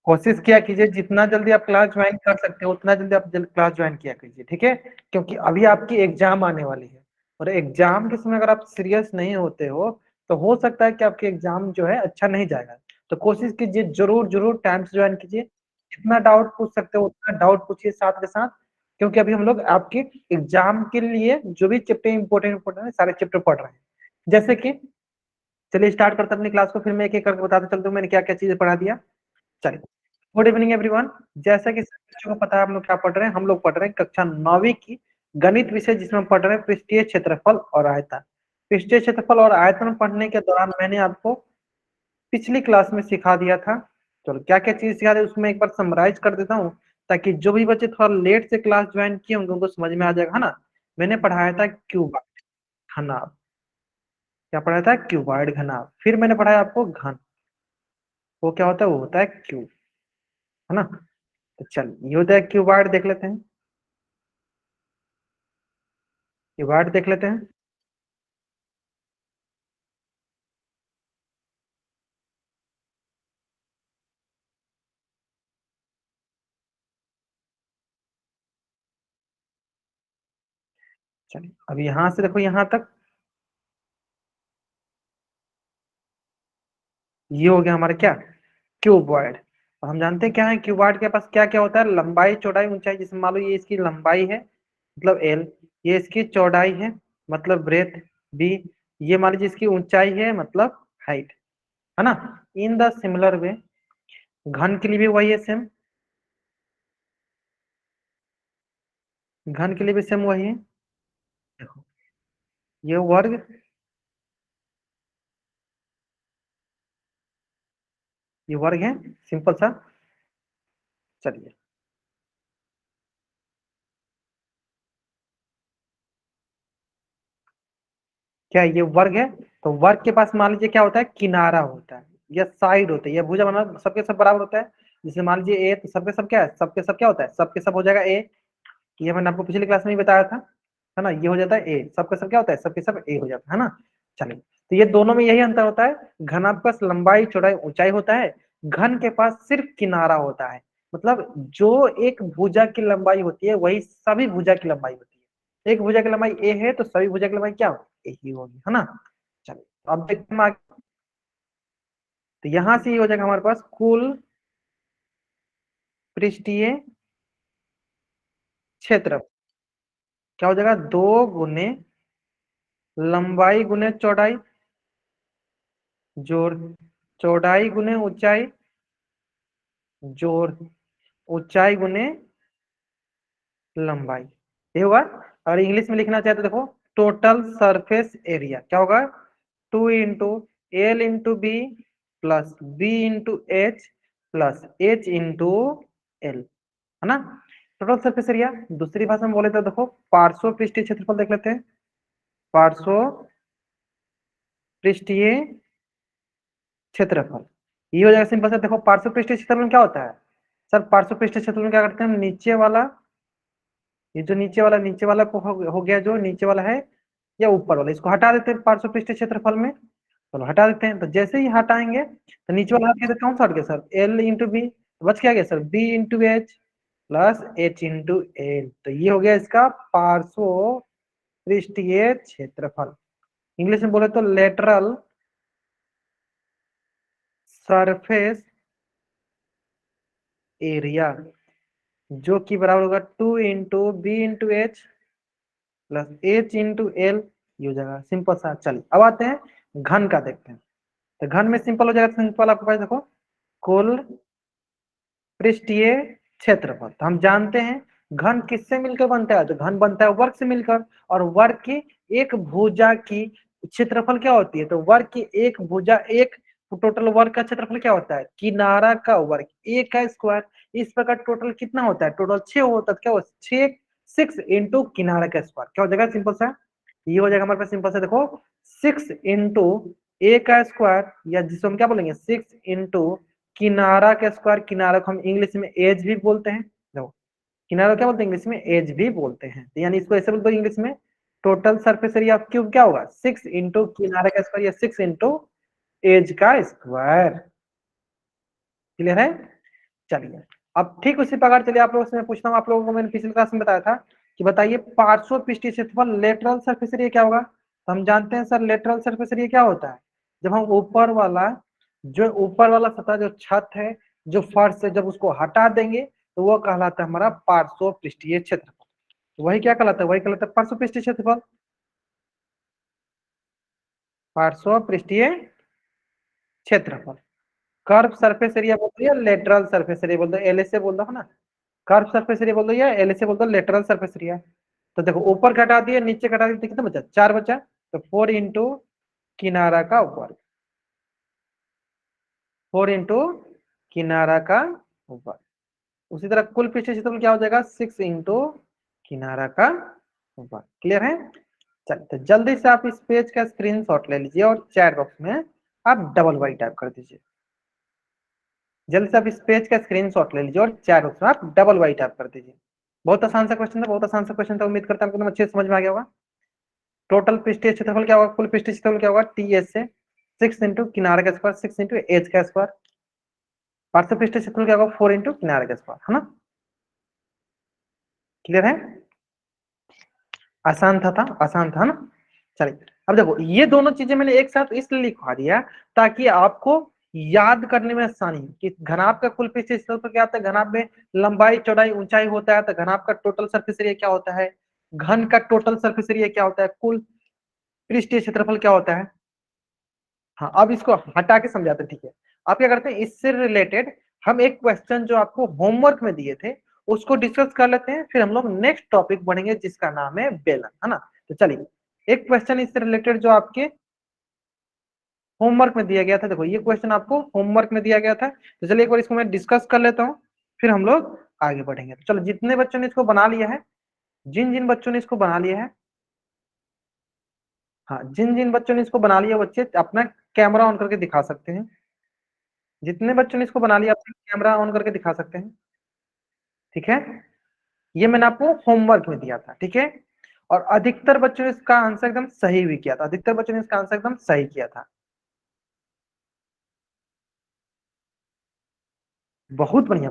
कोशिश किया कीजिए जितना जल्दी आप क्लास ज्वाइन कर सकते हो उतना जल्दी आप क्लास ज्वाइन किया कीजिए, ठीक है। क्योंकि अभी आपकी एग्जाम आने वाली है और एग्जाम के समय अगर आप सीरियस नहीं होते हो तो हो सकता है कि आपके एग्जाम जो है अच्छा नहीं जाएगा। तो कोशिश कीजिए, जरूर जरूर टाइम से ज्वाइन कीजिए। जितना डाउट पूछ सकते हो उतना डाउट पूछिए साथ के साथ, क्योंकि अभी हम लोग आपके एग्जाम के लिए जो भी चैप्टर इंपॉर्टेंट है सारे चैप्टर पढ़ रहे हैं। जैसे कि चलिए स्टार्ट करते हैं अपनी क्लास को, फिर मैं एक एक करके बताते चलता हूँ मैंने क्या क्या चीजें पढ़ा दिया। चलिए, गुड इवनिंग एवरीवन। जैसा कि सभी बच्चों को पता है हम लोग क्या पढ़ रहे हैं, हम लोग पढ़ रहे हैं कक्षा 9वीं की गणित विषय, जिसमें हम पढ़ रहे हैं पृष्ठीय क्षेत्रफल और आयतन। पृष्ठीय क्षेत्रफल और आयतन पढ़ने के दौरान मैंने आपको पिछली क्लास में सिखा दिया था। चलो क्या क्या चीज सिखा दी उसमें एक बार समराइज कर देता हूँ, ताकि जो भी बच्चे थोड़ा लेट से क्लास ज्वाइन किए होंगे उनको समझ में आ जाएगा, है ना। मैंने पढ़ाया था क्यूबॉइड घनाभ। क्या पढ़ाया था? क्यूबॉइड घनाभ। फिर मैंने पढ़ाया आपको घन, वो क्या होता है? वो होता है क्यूब, है ना। तो चलिए ये होता है क्यूबॉइड, देख लेते हैं। क्यूबॉइड देख लेते हैं। चलिए अब यहां से देखो यहां तक, ये हो गया हमारा क्या? क्यूबॉइड। और हम जानते हैं क्या है क्यूबॉइड के पास क्या क्या होता है? लंबाई चौड़ाई ऊंचाई। जिसमें मान लो ये इसकी लंबाई है मतलब एल, ये इसकी चौड़ाई है मतलब ब्रेथ बी, ये मान लीजिए इसकी ऊंचाई है मतलब हाइट, है ना। इन द सिमिलर वे घन के लिए भी वही है सेम, घन के लिए भी सेम वही है। देखो ये वर्ग, ये वर्ग है, सिंपल सा। चलिए क्या ये वर्ग है? तो वर्ग के पास मान लीजिए क्या होता है? किनारा होता है या साइड होता है या भुजा, बना सबके सब बराबर होता है। जैसे मान लीजिए ए, तो सबके सब क्या है? सबके सब क्या होता है? सबके सब हो जाएगा ए। ये मैंने आपको पिछली क्लास में ही बताया था, है ना। ये हो जाता है ए, सबका सब क्या होता है? सबके सब ए हो जाता है ना। चलिए तो ये दोनों में यही अंतर होता है, घन आपके पास लंबाई चौड़ाई ऊंचाई होता है, घन के पास सिर्फ किनारा होता है। मतलब जो एक भुजा की लंबाई होती है वही सभी भुजा की लंबाई होती है। एक भुजा की लंबाई ए है तो सभी भुजा की लंबाई क्या होगी? ए ही होगी, है ना। चलिए अब देखते हैं आगे। तो यहां से ये हो जाएगा हमारे पास कुल पृष्ठीय क्षेत्र, क्या हो जाएगा? 2 गुने लंबाई गुने चौड़ाई जोड़ चौड़ाई गुने ऊंचाई जोड़ ऊंचाई गुने लंबाई, ये होगा। और इंग्लिश में लिखना चाहे तो देखो टोटल सरफेस एरिया क्या होगा? 2 × L × B plus B × H plus H × L, है ना। Total surface area. दूसरी भाषा में बोले तो देखो पार्श्व पृष्ठीय क्षेत्रफल देख लेते हैं। पार्श्व पृष्ठीय क्षेत्रफल, ये हो जाएगा सिंपल से। देखो पार्श्व पृष्ठीय क्षेत्रफल क्या होता है? सर पार्श्व पृष्ठीय क्षेत्रफल क्या करते हैं हम? नीचे वाला, ये जो नीचे वाला को हो गया, जो नीचे वाला है या ऊपर वाला, इसको हटा देते हैं पार्श्व पृष्ठीय क्षेत्रफल में। चलो हटा देते हैं। तो जैसे ही हटाएंगे तो नीचे वाला हट गया, तो कौन सा हट गया सर? L × B। बच क्या गया sir? B × H plus H × L। तो ये हो गया इसका पार्श्व पृष्ठीय क्षेत्रफल। इंग्लिश में बोले तो लेटरल सरफेस एरिया, जो कि बराबर होगा 2 × B × H plus H × L। ये हो जाएगा सिंपल सा। चलिए अब आते हैं घन का, देखते हैं। तो घन में सिंपल हो जाएगा, सिंपल आपके पास देखो कुल पृष्ठीय क्षेत्रफल। तो हम जानते हैं घन किससे मिलकर बनता है? तो घन बनता है वर्ग से मिलकर, और वर्ग की एक भुजा की क्षेत्रफल क्या होती है? तो वर्ग की एक भुजा, एक टोटल वर्ग का क्षेत्रफल क्या होता है? किनारा का वर्ग, एक का स्क्वायर। इस प्रकार टोटल कितना होता है? टोटल 6 होता है। क्या हो? 6 6 × किनारा का स्क्वायर। क्या हो जाएगा सिंपल सा? ये हो जाएगा हमारे पास सिंपल सा। देखो 6 × ए का स्क्वायर, या जिसको हम क्या बोलेंगे 6 × किनारा का स्क्वायर। किनारा को हम इंग्लिश में एज भी बोलते हैं। देखो किनारा क्या बोलते हैं इंग्लिश में? एज भी बोलते हैं। तो यानी इसको ऐसे बोलते हैं इंग्लिश में total surface area of cube क्या होगा? 6 × किनारा का स्क्वायर या 6 × एज का स्क्वायर। क्लियर है? चलिए अब ठीक उसी प्रकार चलिए आप लोगों से मैं पूछता हूँ, आप लोगों को मैंने पिछले क्लास में बताया था कि बताइए पार्श्व पृष्ठीय क्षेत्रफल लेटरल सरफेस एरिया क्या होगा। तो हम जानते हैं सर लेटरल सरफेस एरिया क्या होता है, जब हम ऊपर वाला सतह जो छत है जो फर्श है जब उसको हटा देंगे तो वो कहलाता है हमारा पार्श्व पृष्ठीय क्षेत्रफल। वही क्या कहलाता है, वही कहलाता है पार्श्व पृष्ठीय क्षेत्रफल। पार्श्व पृष्ठीय क्षेत्रफल। कर्व सरफेस एरिया बोल दो या लेटरल सरफेस एरिया बोल दो, एल से बोल दो है ना, कर्व सरफेस एरिया बोल दो या एल से बोल दो लेटरल सरफेस एरिया। तो देखो ऊपर घटा दिए नीचे घटा दिए तो कितना बचा, 4 बचा। तो 4 इंटू किनारा का वर्ग, 4 इंटू किनारा का वर्ग। उसी तरह कुल पृष्ठीय क्षेत्रफल क्या हो जाएगा, 6 इंटू किनारा का वर्ग। क्लियर है। चलिए तो जल्दी से आप इस पेज का स्क्रीनशॉट ले लीजिए और चैट बॉक्स में आप डबल वाई टाइप कर दीजिए। जल्दी से आप इस पेज का स्क्रीनशॉट ले लीजिए और चैट बॉक्स में आप डबल वाई टाइप कर दीजिए। बहुत आसान सा क्वेश्चन था, बहुत आसान सा क्वेश्चन था, उम्मीद करता हूँ आपको अच्छे से समझ में आ गया होगा। टोटल पृष्ठीय क्षेत्रफल क्या होगा, कुल पृष्ठीय क्षेत्रफल क्या होगा, टी एस से 6 इंटू किनारे का स्क्वायर, 6 इंटू एच का स्क्वायर। पार्श्व पृष्ठीय क्षेत्रफल क्या होगा, 4 इंटू किनारे का स्क्वायर, है ना। क्लियर है, आसान था आसान था ना। चलिए अब देखो ये दोनों चीजें मैंने एक साथ इसलिए लिखवा दिया ताकि आपको याद करने में आसानी हो कि घनाभ का कुल पृष्ठीय क्षेत्रफल क्या होता है, घनाभ में लंबाई चौड़ाई ऊंचाई होता है, तो घनाभ का टोटल सरफेस एरिया क्या होता है, घन का टोटल सरफेस एरिया क्या होता है, कुल पृष्ठीय क्षेत्रफल क्या होता है। हाँ अब इसको हटा के समझाते हैं, ठीक है। आप क्या करते हैं, इससे रिलेटेड हम एक क्वेश्चन जो आपको होमवर्क में दिए थे उसको डिस्कस कर लेते हैं, फिर हम लोग नेक्स्ट टॉपिक बढ़ेंगे जिसका नाम है बेलन, है ना। तो चलिए एक क्वेश्चन इससे रिलेटेड जो आपके होमवर्क में दिया गया था, देखो ये क्वेश्चन आपको होमवर्क में दिया गया था, तो चलिए एक बार इसको मैं डिस्कस कर लेता हूँ फिर हम लोग आगे बढ़ेंगे। तो चलो जितने बच्चों ने इसको बना लिया है, जिन जिन बच्चों ने इसको बना लिया है, हाँ जिन जिन बच्चों ने इसको बना लिया बच्चे अपना कैमरा ऑन करके दिखा सकते हैं। जितने बच्चों ने इसको बना लिया अपना कैमरा ऑन करके दिखा सकते हैं, ठीक है। ये मैंने आपको होमवर्क में दिया था, ठीक है। और अधिकतर बच्चों ने इसका आंसर एकदम सही भी किया था, अधिकतर बच्चों ने इसका आंसर एकदम सही किया था। बहुत बढ़िया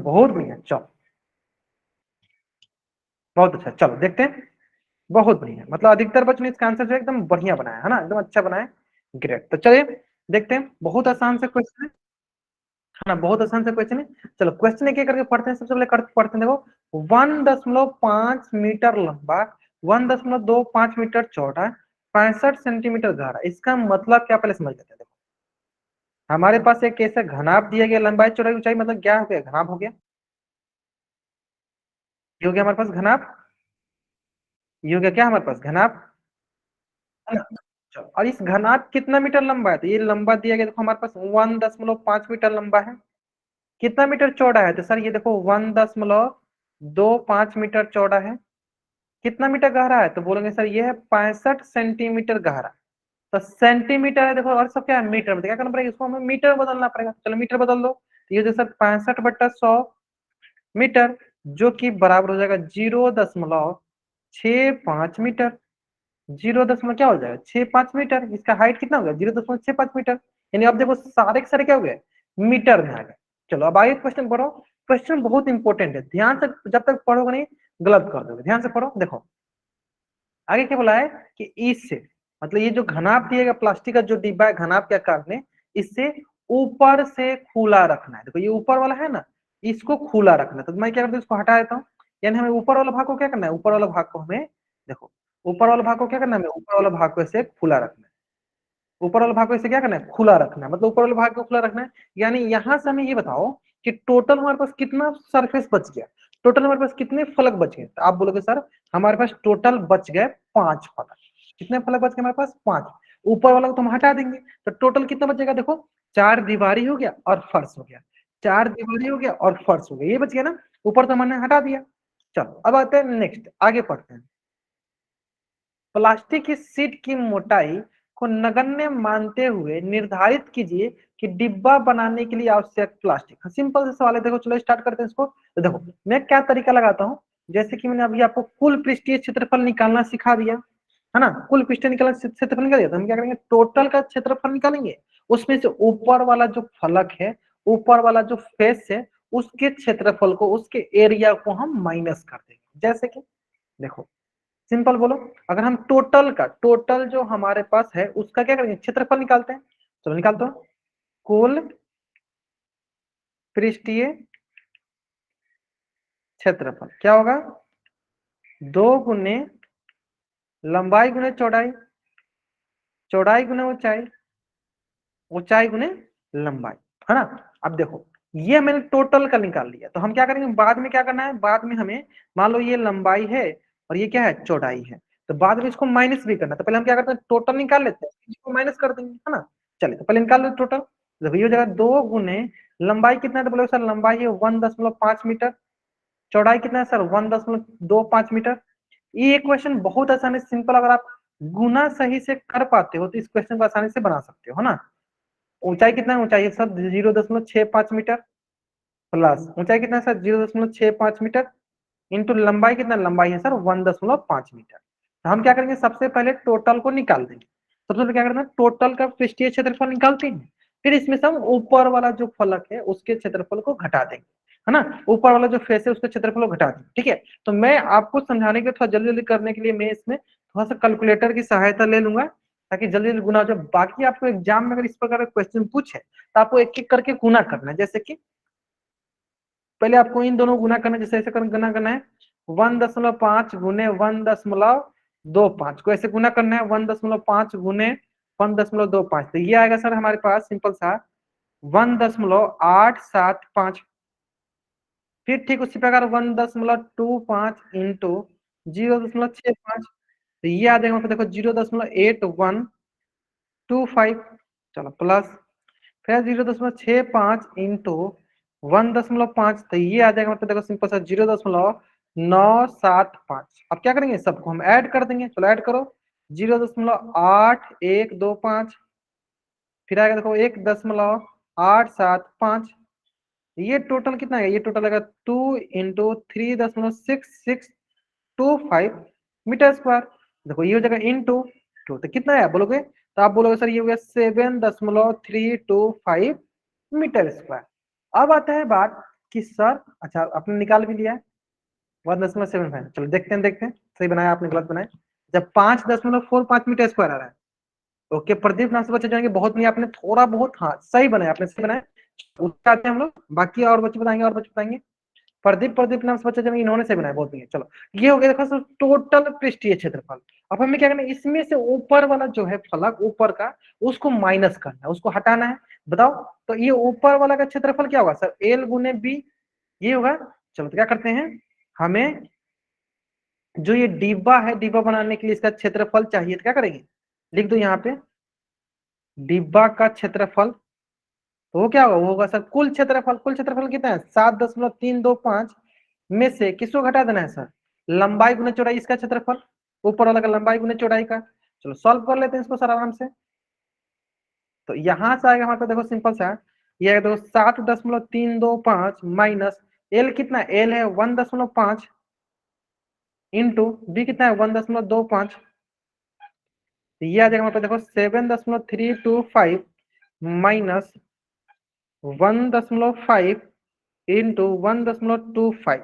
चलो, बहुत अच्छा, चलो देखते हैं। बहुत बढ़िया, मतलब अधिकतर बच्चों ने इसका आंसर जो है एकदम बढ़िया बनाया है ना, एकदम अच्छा बनाया। ग्रेट, तो चलिए देखते हैं, बहुत आसान से क्वेश्चन है ना, बहुत आसान से क्वेश्चन है। चलो क्वेश्चन एक एक करके पढ़ते हैं, सबसे पहले पढ़ते हैं। देखो 1.5 मीटर लंबा, 1.25 मीटर चौड़ा, 65 सेंटीमीटर गहरा, इसका मतलब क्या पहले समझ लेते हैं। देखो हमारे पास एक कैसे घनाभ दिया गया, लंबाई चौड़ाई ऊंचाई, मतलब क्या हो गया, घनाभ हो गया। ये हो गया हमारे पास घनाभ, ये हो गया क्या हमारे पास घनाभ, है ना? चलो, और इस घनाभ कितना मीटर लंबा है, तो ये लंबा दिया गया, देखो हमारे पास 1.5 मीटर लंबा है। कितना मीटर चौड़ा है, तो सर ये देखो 1.25 मीटर चौड़ा है। कितना मीटर गहरा है, तो बोलेंगे सर ये है 65 सेंटीमीटर गहरा। तो सेंटीमीटर है देखो, और सब क्या है मीटर में, तो क्या करना पड़ेगा, इसको हमें मीटर में बदलना पड़ेगा। चलो मीटर बदल दो, तो ये जो सर 65/100 मीटर, जो कि बराबर हो जाएगा 0.65 मीटर। 0 क्या हो जाएगा 65 मीटर, इसका हाइट कितना हो गया 0.65 मीटर। यानी अब देखो सारे के सारे क्या हो गए, मीटर में आ गए। चलो अब आगे क्वेश्चन पढ़ो, क्वेश्चन बहुत इंपॉर्टेंट है, ध्यान से जब तक पढ़ोगे नहीं गलत कर दोगे, ध्यान से पढ़ो। देखो आगे क्या बोला है कि इससे, मतलब ये जो घनाभ दिएगा प्लास्टिक का जो डिब्बा है घनाभ के आकार में, इससे ऊपर से खुला रखना है। देखो ये ऊपर वाला है ना, इसको खुला रखना है, तो मैं क्या करता हूँ इसको हटा देता हूँ। यानी हमें ऊपर वाला भाग को क्या करना है, ऊपर वाला भाग को हमें, देखो ऊपर वाला भाग को क्या करना है, हमें ऊपर वाला भाग को ऐसे खुला रखना है। ऊपर वाला भाग को ऐसे क्या करना है, खुला रखना है, मतलब ऊपर वाले भाग को खुला रखना है। यानी यहां से हमें ये बताओ कि टोटल हमारे पास कितना सरफेस बच गया, टोटल हमारे पास कितने फलक बच गए, तो आप बोलोगे सर हमारे पास टोटल बच गए 5 फलक। कितने फलक बच गए हमारे पास, 5। ऊपर वाला को तो हम हटा देंगे, तो टोटल कितना बचेगा, देखो 4 दीवारी हो गया और फर्श हो गया, 4 दीवारी हो गया और फर्श हो गया, ये बच गया ना, ऊपर तो हमने हटा दिया। चलो अब आते हैं नेक्स्ट, आगे पढ़ते हैं। प्लास्टिक की शीट की मोटाई को नगण्य मानते हुए निर्धारित कीजिए कि डिब्बा बनाने के लिए आवश्यक प्लास्टिक। सिंपल से सवाल है, देखो चलो स्टार्ट करते हैं इसको। तो देखो मैं क्या तरीका लगाता हूँ, जैसे कि मैंने अभी आपको कुल पृष्ठीय क्षेत्रफल निकालना सिखा दिया है ना, कुल पृष्ठीय निकालना क्षेत्रफल निकाल दिया, तो हम क्या करेंगे टोटल का क्षेत्रफल निकालेंगे, उसमें से ऊपर वाला जो फलक है, ऊपर वाला जो फेस है उसके क्षेत्रफल को, उसके एरिया को हम माइनस कर देंगे। जैसे कि देखो सिंपल बोलो, अगर हम टोटल जो हमारे पास है उसका क्या करेंगे, क्षेत्रफल निकालते हैं। चलो निकालते हो, कुल पृष्ठीय क्षेत्रफल क्या होगा, 2 गुने लंबाई गुने चौड़ाई, चौड़ाई गुने ऊंचाई, ऊंचाई गुने लंबाई, है ना। अब देखो ये मैंने टोटल का निकाल लिया, तो हम क्या करेंगे बाद में, क्या करना है बाद में हमें, मान लो ये लंबाई है और ये क्या है, चौड़ाई है, तो बाद में इसको माइनस भी करना है। तो पहले हम क्या करते हैं, टोटल निकाल लेते हैं, इसको माइनस कर देंगे, है ना। चलिए तो पहले निकाल लो टोटल। देखो ये हो जाएगा 2 गुने लंबाई कितना है, तो बोलो सर लंबाई है 1.5 मीटर, चौड़ाई कितना है सर 1.25 मीटर। ये क्वेश्चन बहुत आसान है, सिंपल, अगर आप गुना सही से कर पाते हो तो इस क्वेश्चन को आसानी से बना सकते हो, है ना। ऊंचाई कितना है, ऊंचाई है सर 0.65 मीटर, प्लस ऊंचाई कितना है सर 0.65 मीटर, इंटू लंबाई कितना, लंबाई है सर 1.5 मीटर। तो हम क्या करेंगे, सबसे पहले टोटल को निकाल देंगे। सबसे पहले क्या करना है, टोटल का पृष्ठीय क्षेत्रफल निकालते हैं, फिर इसमें से हम ऊपर वाला जो फलक है उसके क्षेत्रफल को घटा देंगे, है ना। ऊपर वाला जो फेस है उसके क्षेत्रफल को घटा देंगे, ठीक है। तो मैं आपको समझाने के लिए, थोड़ा जल्दी जल्दी करने के लिए, मैं इसमें थोड़ा सा कैलकुलेटर की सहायता ले लूंगा, ताकि जल्दी जल्दी गुना हो जाए। बाकी आपको एग्जाम में अगर इस प्रकार का क्वेश्चन पूछे तो आपको एक एक करके गुना करना है। जैसे कि पहले आपको इन दोनों गुना करना है, जैसे ऐसे गुना करना है, 1.5 गुने 1.25 को ऐसे गुना करना है, 1.5 गुने 1.25, तो ये आएगा सर हमारे पास सिंपल सा 1.875। फिर ठीक उसी प्रकार 1.25 इंटू 0.65, तो ये आ जाएगा, देखो 0.8125, चलो प्लस, फिर 0.65 इंटू 1.5, तो ये आ जाएगा, मतलब देखो सिंपल सा 0.975। अब क्या करेंगे, सबको हम ऐड कर देंगे, चलो ऐड करो, 0.8125, फिर आएगा देखो 1.875, ये टोटल कितना है, ये टोटल आएगा 2 इंटू 3.6625 देखो ये हो जाएगा इंटू टू, तो कितना है बोलोगे, तो आप बोलोगे सर ये हो गया 7.325 मीटर स्क्वायर। अब आता है बात कि सर, अच्छा आपने निकाल भी लिया है 1.75, चलो देखते हैं सही बनाया आपने गलत बनाया, जब 5.45 मीटर स्क्वायर आ रहा है, ओके प्रदीप नाम से बच्चे जाएंगे, बहुत नहीं आपने थोड़ा बहुत, हाँ सही बनाया आपने, सही बनाया। उससे आते हैं हम लोग, बाकी और बच्चे बताएंगे, और बच्चे बताएंगे। प्रदीप नाम से बच्चा जाएंगे, इन्होंने सही बनाया, बहुत नहीं है। चलो ये हो गया देखो सर टोटल पृष्ठीय क्षेत्रफल। अब हमें क्या करना है, इसमें से ऊपर वाला जो है फलक ऊपर का, उसको माइनस करना है, उसको हटाना है। बताओ तो ये ऊपर वाला का क्षेत्रफल क्या होगा सर, एल गुने बी, ये होगा। चलो तो क्या करते हैं, हमें जो ये डिब्बा है, डिब्बा बनाने के लिए इसका क्षेत्रफल चाहिए, तो क्या करेंगे, लिख दो यहाँ पे डिब्बा का क्षेत्रफल, तो वो क्या होगा, वो होगा सर कुल क्षेत्रफल। कुल क्षेत्रफल कितना है 7.325 में से किसको घटा देना है सर, लंबाई गुना चौड़ाई, इसका क्षेत्रफल ऊपर वाला का लंबाई गुना चौड़ाई का। चलो सॉल्व कर लेते हैं इसको सर आराम से। तो यहां से आएगा हमारे पास, देखो सिंपल सा, ये आएगा देखो 7.325 माइनस एल कितना, एल है 1.5 इंटू बी कितना है 1.25, तो ये आ जाएगा हमारे पास देखो 7.325 माइनस 1.5 इंटू 1.25,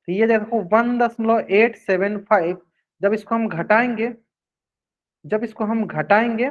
तो ये देखो 1.875। जब इसको हम घटाएंगे, जब इसको हम घटाएंगे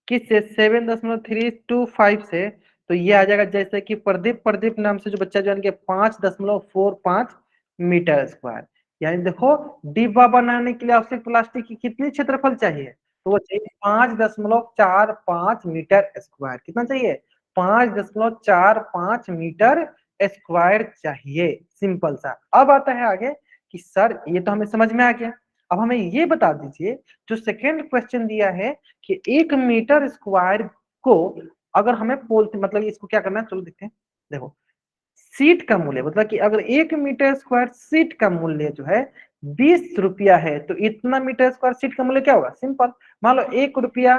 किससे, 7.325 से, तो ये आ जाएगा जैसे कि प्रदीप नाम से जो बच्चा जो है 5.45 मीटर स्क्वायर। यानी देखो डिब्बा बनाने के लिए आवश्यक प्लास्टिक की कितनी क्षेत्रफल चाहिए, तो वो चाहिए 5.45 मीटर स्क्वायर। कितना चाहिए, 5.45 मीटर स्क्वायर चाहिए, सिंपल सा। अब आता है आगे कि सर ये तो हमें समझ में आ गया, अब हमें ये बता दीजिए जो सेकेंड क्वेश्चन दिया है कि 1 मीटर स्क्वायर को अगर हमें मतलब इसको क्या करना है, चलो देखते हैं। देखो सीट का मूल्य, मतलब कि अगर 1 मीटर स्क्वायर सीट का मूल्य जो है 20 रुपया है, तो इतना मीटर स्क्वायर सीट का मूल्य क्या होगा, सिंपल, मान लो 1 रुपया,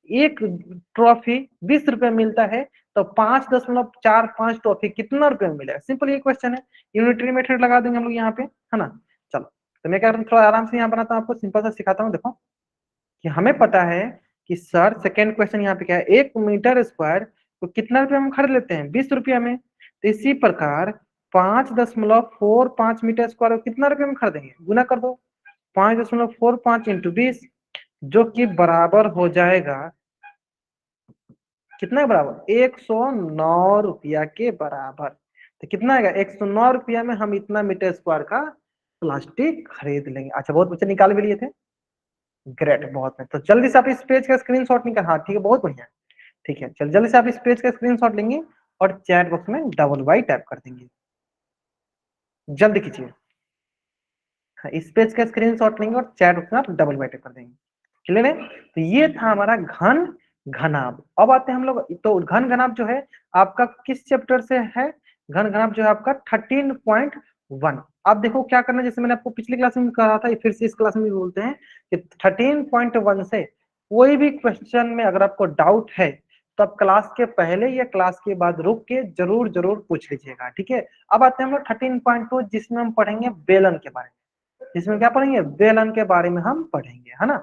एक ट्रॉफी 20 रुपया मिलता है, तो 5.45 ट्रॉफी कितना रुपये में मिलेगा, सिंपल ये क्वेश्चन है। यूनिटरी मेथड लगा देंगे हम लोग यहाँ पे, है ना। चलो तो मैं क्या करूँ, थोड़ा आराम से यहाँ बनाता हूँ, आपको सिंपल सा सिखाता हूँ। देखो कि हमें पता है कि सर सेकेंड क्वेश्चन यहाँ पे क्या है, 1 मीटर स्क्वायर तो कितना रुपया हम खरीद लेते हैं, 20 रुपया में। तो इसी प्रकार 5.45 मीटर स्क्वायर कितना रुपये में खरीदेंगे, गुना कर दो 5.45 इंटू 20, जो कि बराबर हो जाएगा कितना के बराबर, 109 रुपया के बराबर। तो कितना आएगा, 109 रुपया में हम इतना मीटर स्क्वायर का प्लास्टिक खरीद लेंगे। अच्छा, बहुत बच्चे निकाल भी लिए थे, ग्रेट, बहुत है। तो जल्दी से आप इस पेज का स्क्रीनशॉट निकाल, हाँ ठीक है, बहुत बढ़िया, ठीक है। चल जल्दी से आप इस पेज का स्क्रीनशॉट लेंगे और चैट बॉक्स में डबल वाई टाइप कर देंगे, जल्दी कीजिए। हाँ, इस पेज का स्क्रीनशॉट लेंगे और चैट बॉक्स में आप डबल वाई टाइप कर देंगे। क्लियर है? तो ये था हमारा घन घनाभ। अब आते हैं हम लोग, तो घन घनाभ जो है आपका किस चैप्टर से है, घन घनाभ जो है आपका 13.1। अब देखो क्या करना है, जैसे मैंने आपको पिछली क्लास में कहा था, फिर से इस क्लास में भी बोलते हैं कि 13.1 से कोई भी क्वेश्चन में अगर आपको डाउट है तो आप क्लास के पहले या क्लास के बाद रुक के जरूर जरूर पूछ लीजिएगा, ठीक है। अब आते हैं हम लोग 13.2, जिसमें हम पढ़ेंगे बेलन के बारे में। जिसमें क्या पढ़ेंगे, बेलन के बारे में हम पढ़ेंगे, है ना।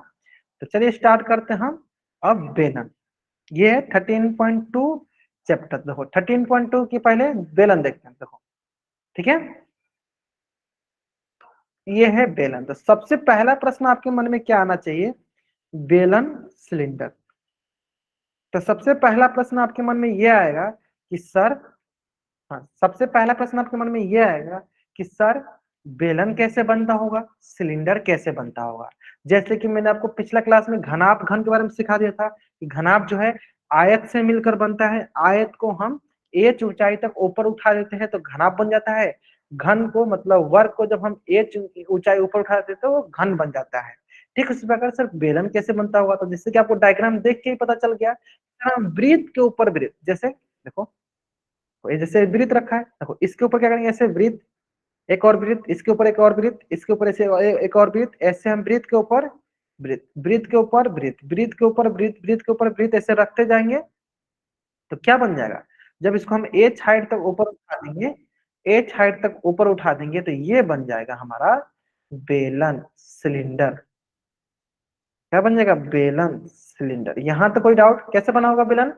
तो चलिए स्टार्ट करते हैं हम। अब बेलन, ये है 13.2 चैप्टर। देखो 13.2 की पहले बेलन देखते हैं, देखो ठीक है। ये है बेलन। तो सबसे पहला प्रश्न आपके मन में क्या आना चाहिए, बेलन सिलेंडर। तो सबसे पहला प्रश्न आपके मन में ये आएगा कि सर, हाँ सबसे पहला प्रश्न आपके मन में ये आएगा कि सर बेलन कैसे बनता होगा, सिलेंडर कैसे बनता होगा। जैसे कि मैंने आपको पिछला क्लास में घनाभ घन के बारे में सिखा दिया था कि घनाभ जो है आयत से मिलकर बनता है, आयत को हम एच ऊंचाई तक ऊपर उठा देते हैं तो घनाभ बन जाता है। घन को मतलब वर्ग को जब हम एच ऊंचाई ऊपर उठा देते हैं तो वो घन बन जाता है। ठीक उसी प्रकार सर बेलन कैसे बनता होगा, तो जिससे कि आपको डायग्राम देख के ही पता चल गया, वृत्त के ऊपर वृत्त, जैसे देखो ये जैसे वृत्त रखा है, देखो इसके ऊपर क्या करेंगे, ऐसे वृत्त, एक और वृत्त, इसके ऊपर एक और वृत्त, इसके ऊपर ऐसे एक और वृत्त, ऐसे हम वृत्त के ऊपर वृत्त, वृत्त के ऊपर वृत्त, वृत्त के ऊपर वृत्त, वृत्त के ऊपर वृत्त, ऐसे रखते जाएंगे। तो क्या बन जाएगा, जब इसको हम एच हाइट तक ऊपर उठा देंगे, एच हाइट तक ऊपर उठा देंगे तो ये बन जाएगा हमारा बेलन सिलेंडर। क्या बन जाएगा, बेलन सिलेंडर। यहां तक कोई डाउट, कैसे बना होगा बेलन,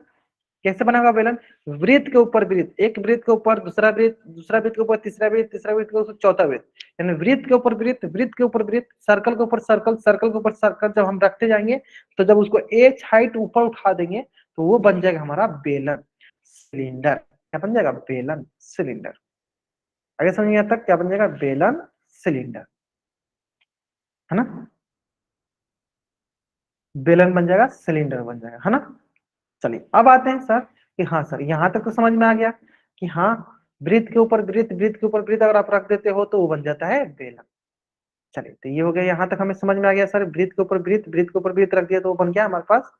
कैसे बना होगा बेलन, वृत्त के ऊपर वृत्त, एक वृत्त के ऊपर दूसरा वृत्त, दूसरा वृत्त के ऊपर तीसरा वृत्त, तीसरा वृत्त के ऊपर चौथा वृत्त, यानी वृत्त के ऊपर वृत्त, वृत्त के ऊपर वृत्त, सर्कल के ऊपर सर्कल, सर्कल के ऊपर सर्कल जब हम रखते जाएंगे तो जब उसको एच हाइट ऊपर उठा देंगे तो वो बन जाएगा हमारा बेलन सिलेंडर। क्या बन जाएगा, बेलन सिलेंडर। आगे समझ में तक क्या बन जाएगा, बेलन सिलेंडर, है ना। बेलन बन जाएगा, सिलेंडर बन जाएगा, है ना। चलिए अब आते हैं सर कि हाँ सर यहाँ तक तो समझ में आ गया कि हाँ वृत्त के ऊपर वृत्त, वृत्त के ऊपर वृत्त अगर आप रख देते हो तो वो बन जाता है बेलन। चलिए तो ये हो गया, यहाँ तक हमें समझ में आ गया सर, वृत्त के ऊपर वृत्त, वृत्त के ऊपर वृत्त रख दिया तो वो बन गया हमारे पास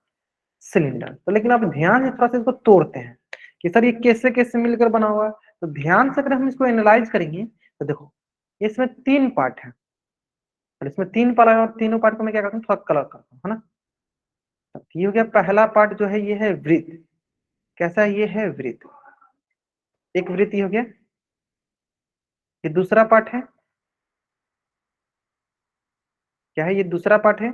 सिलेंडर। तो लेकिन आप ध्यान से थोड़ा सा इसको तोड़ते हैं कि सर ये कैसे कैसे मिलकर बना हुआ है। तो ध्यान से अगर हम इसको एनालाइज करेंगे तो देखो इसमें 3 पार्ट है, और इसमें 3 पार्ट है और तीनों पार्ट को मैं क्या करता हूँ, थोड़ा कलर करता हूँ, है ना। तो ये हो गया पहला पार्ट जो है, ये है वृत्त। कैसा है, ये है वृत्त, एक वृत्त ये हो गया। ये दूसरा पार्ट है, क्या है, ये दूसरा पार्ट है।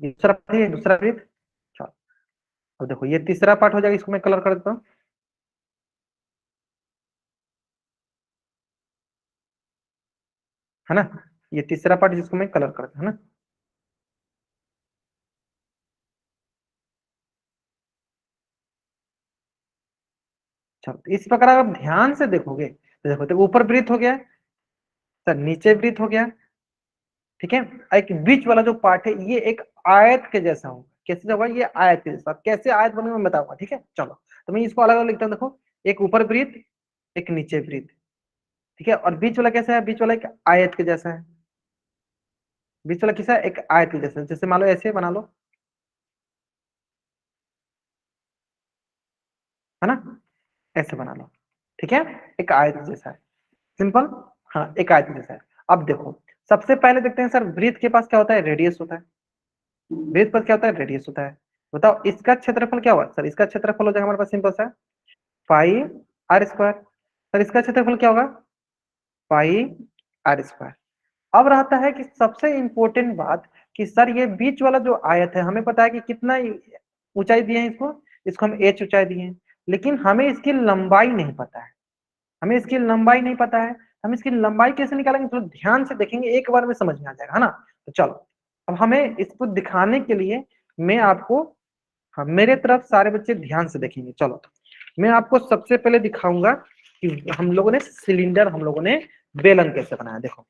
ये दूसरा पार्ट है, ये दूसरा वृत्त। चलो अब देखो ये तीसरा पार्ट हो जाएगा, इसको मैं कलर कर देता हूँ, है ना। ये तीसरा पार्ट जिसको मैं कलर करता हूँ, है ना। चलो तो इस प्रकार आप ध्यान से देखोगे तो देखो तो ऊपर वृत्त हो गया सर, नीचे वृत्त हो गया, ठीक है। एक बीच वाला जो पार्ट है ये एक आयत के जैसा होगा। कैसे होगा, ये आयत के जैसा। कैसे आयत बनेगा मैं बताऊंगा, ठीक है। चलो तो मैं इसको अलग अलग लिखता हूँ, देखो एक ऊपर वृत्त, एक नीचे वृत्त, ठीक है। और बीच वाला कैसा है, बीच वाला एक आयत के जैसा है। बीच वाला कैसा है, एक आयत के जैसा। जैसे मान लो ऐसे बना लो, है ना, ऐसे बना लो, ठीक है। एक आयत जैसा है, सिंपल, हाँ एक आयत जैसा है। अब देखो सबसे पहले देखते हैं सर, वृत्त के पास क्या होता है, रेडियस होता है। वृत्त पर क्या होता है, रेडियस होता है। बताओ इसका क्षेत्रफल क्या हुआ सर, इसका क्षेत्रफल हो जाएगा हमारे पास सिंपल सा पाई आर स्क्वायर। सर इसका क्षेत्रफल क्या होगा, पाई आर स्क्वायर। अब रहता है कि सबसे इंपॉर्टेंट बात कि सर ये बीच वाला जो आयत है हमें पता है कि कितना ऊंचाई दिए हैं इसको, इसको हम h ऊंचाई दिए हैं, लेकिन हमें इसकी लंबाई नहीं पता है, हमें इसकी लंबाई नहीं पता है। हम इसकी लंबाई कैसे निकालेंगे, थोड़ा ध्यान से देखेंगे, एक बार में समझ में आ जाएगा, है ना। तो चलो अब हमें इसको दिखाने के लिए मैं आपको, हाँ मेरे तरफ सारे बच्चे ध्यान से देखेंगे। चलो मैं आपको सबसे पहले दिखाऊंगा कि हम लोगों ने सिलेंडर, हम लोगों ने बेलन कैसे बनाया। देखो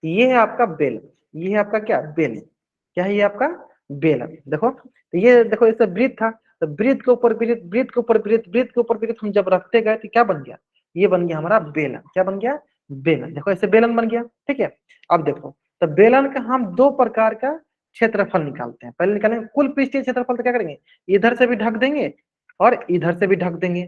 ये है आपका बेलन, ये है आपका क्या बेलन, क्या है ये आपका बेलन। देखो तो ये देखो इससे वृत्त था, तो वृत्त के ऊपर वृत्त, वृत्त के ऊपर वृत्त, वृत्त के ऊपर वृत्त हम जब रखते गए तो क्या बन गया, ये बन गया हमारा बेलन। क्या बन गया, बेलन। देखो ऐसे बेलन बन गया, ठीक है। अब देखो तो बेलन का हम दो प्रकार का क्षेत्रफल निकालते हैं। पहले निकालेंगे कुल पृष्ठीय क्षेत्रफल, तो क्या करेंगे, इधर से भी ढक देंगे और इधर से भी ढक देंगे।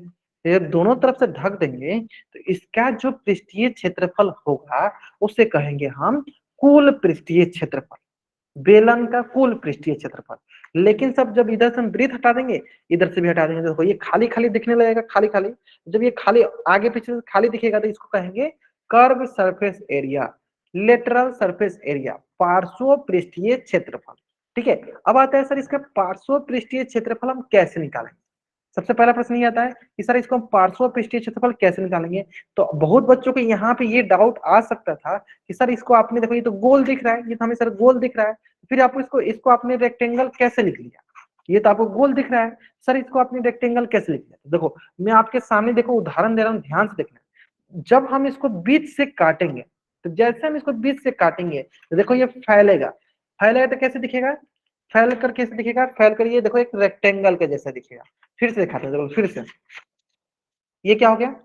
ये दोनों तरफ से ढक देंगे तो इसका जो पृष्ठीय क्षेत्रफल होगा उसे कहेंगे हम कुल पृष्ठीय क्षेत्रफल, बेलन का कुल पृष्ठीय क्षेत्रफल। लेकिन सब जब इधर से हम वृत्त हटा देंगे, इधर से भी हटा देंगे, तो देखो ये खाली खाली दिखने लगेगा, खाली खाली। जब ये खाली आगे पीछे से खाली दिखेगा तो इसको कहेंगे curve surface area, lateral surface area, पार्श्व पृष्ठीय क्षेत्रफल। ठीक है। अब आता है सर इसका पार्श्व पृष्ठीय क्षेत्रफल हम कैसे निकालेंगे। सबसे पहला प्रश्न ये आता है कि सर इसको हम पार्श्व पृष्ठीय क्षेत्रफल कैसे निकालेंगे। तो बहुत बच्चों को यहाँ पे ये डाउट आ सकता था कि सर इसको आपने देखो ये तो गोल दिख रहा है, ये तो हमें सर गोल दिख रहा है, फिर आपको इसको इसको आपने रेक्टेंगल कैसे लिख लिया, ये तो आपको गोल दिख रहा है, सर इसको आपने रेक्टेंगल कैसे लिख लिया। देखो मैं आपके सामने देखो उदाहरण दे रहा हूँ, ध्यान से देखना। जब हम इसको बीच से काटेंगे, तो जैसे हम इसको बीच से काटेंगे तो देखो ये फैलेगा, फैलेगा तो कैसे दिखेगा, फैल कर कैसे दिखेगा, फैल कर ये देखो एक रेक्टेंगल के जैसा दिखेगा। फिर से दिखाते हैं, फिर से। ये क्या हो गया,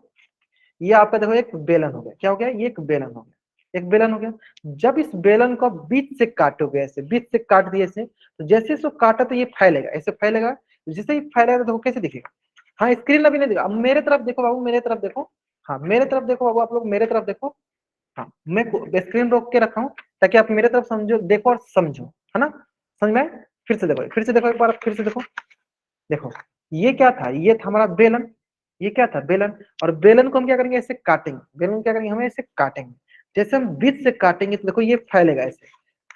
ये आपका देखो एक बेलन हो गया। क्या हो गया, ये एक बेलन हो गया, एक बेलन हो गया। जब इस बेलन को बीच से काटोगे, ऐसे बीच से काट दिए ऐसे, तो जैसे इसको काटा तो ये फैलेगा, ऐसे फैलेगा। जैसे ही फैलेगा तो देखो कैसे दिखेगा। हाँ स्क्रीन अभी नहीं दिखा, अब मेरे तरफ देखो बाबू, मेरे तरफ देखो। हाँ मेरे तरफ देखो बाबू, आप लोग मेरे तरफ देखो। हाँ मैं स्क्रीन रोक के रखा हूँ ताकि आप मेरे तरफ समझो, देखो और समझो, है ना। समझ में आए? फिर से देखो, फिर से देखो एक बार, फिर से देखो। देखो ये क्या था, ये था हमारा बेलन, ये क्या था बेलन। और बेलन को हम क्या करेंगे, ऐसे काटेंगे, बेलन को क्या करेंगे, हमें ऐसे काटेंगे। जैसे हम बीच से काटेंगे तो देखो ये फैलेगा, ऐसे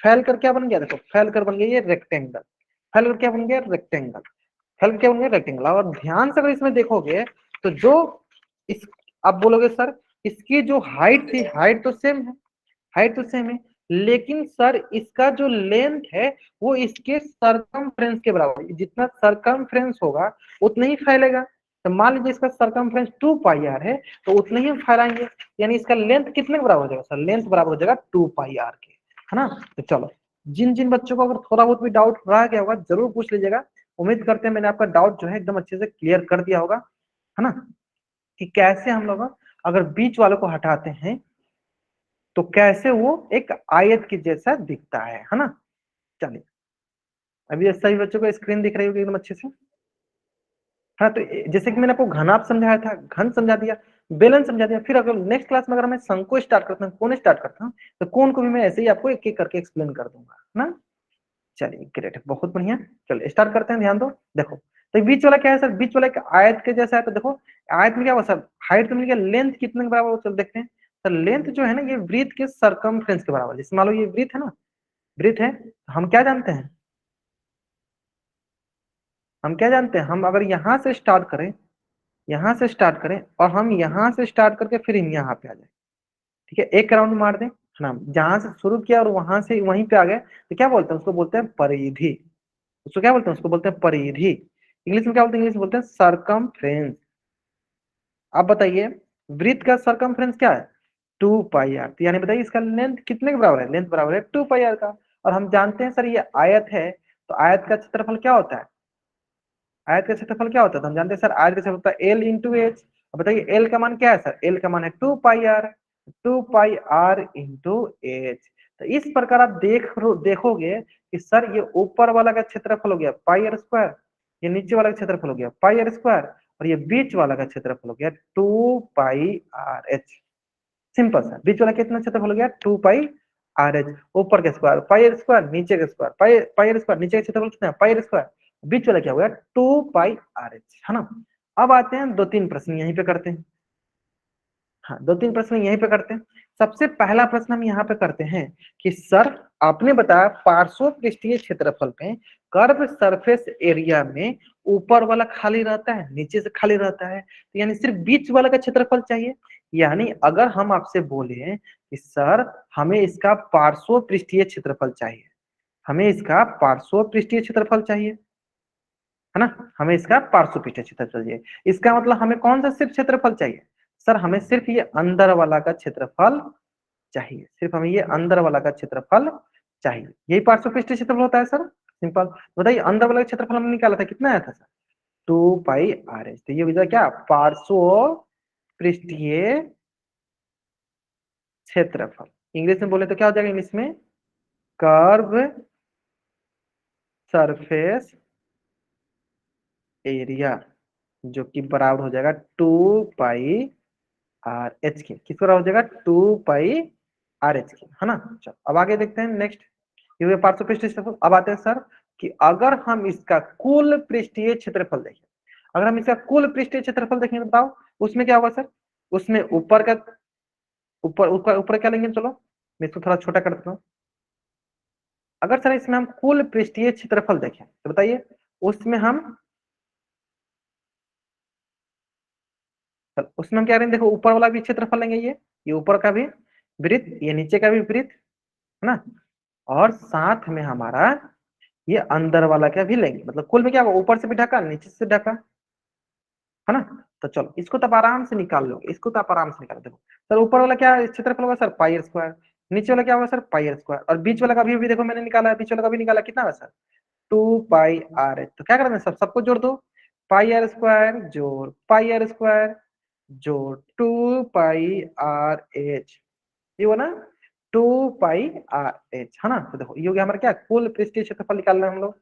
फैल कर क्या बन गया, देखो फैल कर बन गया ये रेक्टेंगल, फैल कर क्या बन गया रेक्टेंगल, फैल कर क्या बन गया रेक्टेंगल। और ध्यान से अगर इसमें देखोगे तो जो इस, आप बोलोगे सर इसकी जो हाइट थी, हाइट तो सेम है, हाइट तो सेम है, लेकिन सर इसका जो लेंथ है वो इसके सरकमफ्रेंस के बराबर है। जितना सरकमफ्रेंस होगा उतना ही फैलेगा। तो मान लीजिए इसका सरकमफ्रेंस 2 पाई आर है, तो उतना ही हम फैलाएंगे। यानी इसका लेंथ कितने के बराबर हो जाएगा सर, लेंथ बराबर हो जाएगा 2 पाई आर के, है ना। तो चलो जिन जिन बच्चों को अगर थोड़ा बहुत भी डाउट रह गया होगा जरूर पूछ लीजिएगा। उम्मीद करते हैं मैंने आपका डाउट जो है एकदम अच्छे से क्लियर कर दिया होगा, है ना, कि कैसे हम लोग अगर बीच वालों को हटाते हैं तो कैसे वो एक आयत के जैसा दिखता है ना। चलिए अभी ये सभी बच्चों को स्क्रीन दिख रही होगी एकदम अच्छे से। हाँ तो जैसे कि मैंने आपको घनाभ समझाया था, घन समझा दिया, बेलन समझा दिया। फिर अगर नेक्स्ट क्लास में अगर मैं शंकु स्टार्ट करता हूँ, कोण स्टार्ट करता हूँ, तो कोण को भी मैं ऐसे ही आपको एक एक करके एक्सप्लेन कर दूंगा, है ना। चलिए ग्रेट, बहुत बढ़िया। चलिए स्टार्ट करते हैं, ध्यान दो। देखो तो बीच वाला क्या है सर, बीच वाला एक आयत के जैसा है। तो देखो आयत में क्या हुआ सर, हाइट तो मिल गया, लेंथ कितने के बराबर हो चल देखते हैं। सर लेंथ जो है ना ये वृत्त के सरकमफ्रेंस के बराबर। जैसे मान लो ये वृत्त है ना, वृत्त है, हम क्या जानते हैं, हम क्या जानते हैं, हम अगर यहाँ से स्टार्ट करें, यहाँ से स्टार्ट करें और हम यहाँ से स्टार्ट करके फिर हम यहाँ पे आ जाए, ठीक है, एक राउंड मार दें, है ना। जहां से शुरू किया और वहां से वहीं पे आ गए तो क्या बोलते हैं, उसको बोलते हैं परिधि। उसको क्या बोलते हैं, उसको बोलते हैं परिधि। इंग्लिश में क्या बोलते हैं, इंग्लिश में बोलते हैं सरकमफ्रेंस। आप बताइए वृत्त का सरकमफ्रेंस क्या है, 2 पाई आर। तो यानी बताइए इसका लेंथ कितने के बराबर है, लेंथ बराबर है 2 पाई आर का। और हम जानते हैं सर ये आयत है, तो आयत का क्षेत्रफल क्या होता है, आयत का क्षेत्रफल क्या होता है, तो हम जानते हैं सर आयत का क्षेत्रफल होता है एल इंटू एच। बताइए एल का मान क्या है सर, एल का मान है 2 pi R, 2 pi R into H. तो इस प्रकार आप देखोगे कि सर ये ऊपर वाला का क्षेत्रफल हो गया पाई आर स्क्वायर, ये नीचे वाला का क्षेत्रफल हो गया पाई आर स्क्वायर, और ये बीच वाला का क्षेत्रफल हो गया 2 पाई आर एच। सिंपल सा, बीच वाला कितना क्षेत्रफल हो गया 2 पाई आर एच। ऊपर का स्क्वायर पाई आर स्क्वायर, नीचे का square pi pi R square, नीचे का क्षेत्रफल कितना है पाई आर स्क्वायर, बीच वाला क्या हो गया 2 पाई आर एच, है ना। अब आते हैं 2-3 प्रश्न यहीं पे करते हैं। हाँ 2-3 प्रश्न यहीं पे करते हैं। सबसे पहला प्रश्न हम यहाँ पे करते हैं कि सर आपने बताया पार्श्व पृष्ठीय क्षेत्रफल पे कर्व सरफेस एरिया में ऊपर वाला खाली रहता है, नीचे से खाली रहता है, तो यानी सिर्फ बीच वाला का क्षेत्रफल चाहिए। यानी अगर हम आपसे बोले कि सर हमें इसका पार्श्व पृष्ठीय क्षेत्रफल चाहिए, हमें इसका पार्श्व पृष्ठीय क्षेत्रफल चाहिए, है ना, हमें इसका पार्श्व पृष्ठीय क्षेत्रफल चाहिए, इसका मतलब हमें कौन सा सिर्फ क्षेत्रफल चाहिए? सर हमें सिर्फ ये अंदर वाला का क्षेत्रफल चाहिए, सिर्फ हमें ये अंदर वाला का क्षेत्रफल चाहिए, यही पार्श्व पृष्ठीय क्षेत्रफल होता है सर। सिंपल। बताइए अंदर वाला क्षेत्रफल हमने निकाला था, कितना आया था सर? 2 पाई r h। तो ये हो जाएगा क्या? पार्श्व पृष्ठीय क्षेत्रफल। इंग्लिश में बोले तो क्या हो जाएगा इंग्लिश में? कर्व सरफेस एरिया, जो कि बराबर हो जाएगा 2 पाई r h के। किस बराबर हो जाएगा? 2 पाई r h के, है ना। चलो अब आगे देखते हैं नेक्स्ट। ये पार्श्व पृष्ठीय क्षेत्रफल। अब आते हैं सर कि अगर हम इसका कुल पृष्ठीय क्षेत्रफल देखें, अगर हम इसका कुल पृष्ठीय क्षेत्रफल देखें तो बताओ उसमें क्या होगा सर? उसमें ऊपर का, ऊपर ऊपर ऊपर क्या लेंगे? चलो मैं इसको थोड़ा छोटा कर देता हूँ। अगर सर इसमें हम कुल पृष्ठीय क्षेत्रफल देखें तो बताइए उसमें हम क्या करेंगे? देखो ऊपर वाला भी क्षेत्रफल लेंगे, ये ऊपर का भी वृत्त, ये नीचे का भी वृत्त, है ना, और साथ में हमारा ये अंदर वाला का भी लेंगे। मतलब कुल में क्या होगा? ऊपर से भी ढका, नीचे से ढका, है ना। तो चलो इसको तो आप आराम से निकाल लो, इसको तो आप आराम से निकाल। देखो सर ऊपर वाला क्या क्षेत्रफल होगा सर? पाई आर स्क्वायर। नीचे वाला क्या होगा सर? पाई आर स्क्वायर। और बीच वाला का भी देखो मैंने निकाला है, बीच वाला का भी निकाला, कितना होगा सर? 2 पाई r h। तो क्या करना है? सबको जोड़ दो। पाई आर स्क्वायर जोड़ पाई आर स्क्वायर जोड़ 2 पाई r h, ये हुआ ना 2 पाई r h, है ना। तो देखो ये हो गया हमारा क्या? कुल पृष्ठीय क्षेत्रफल निकालना है हम लोग।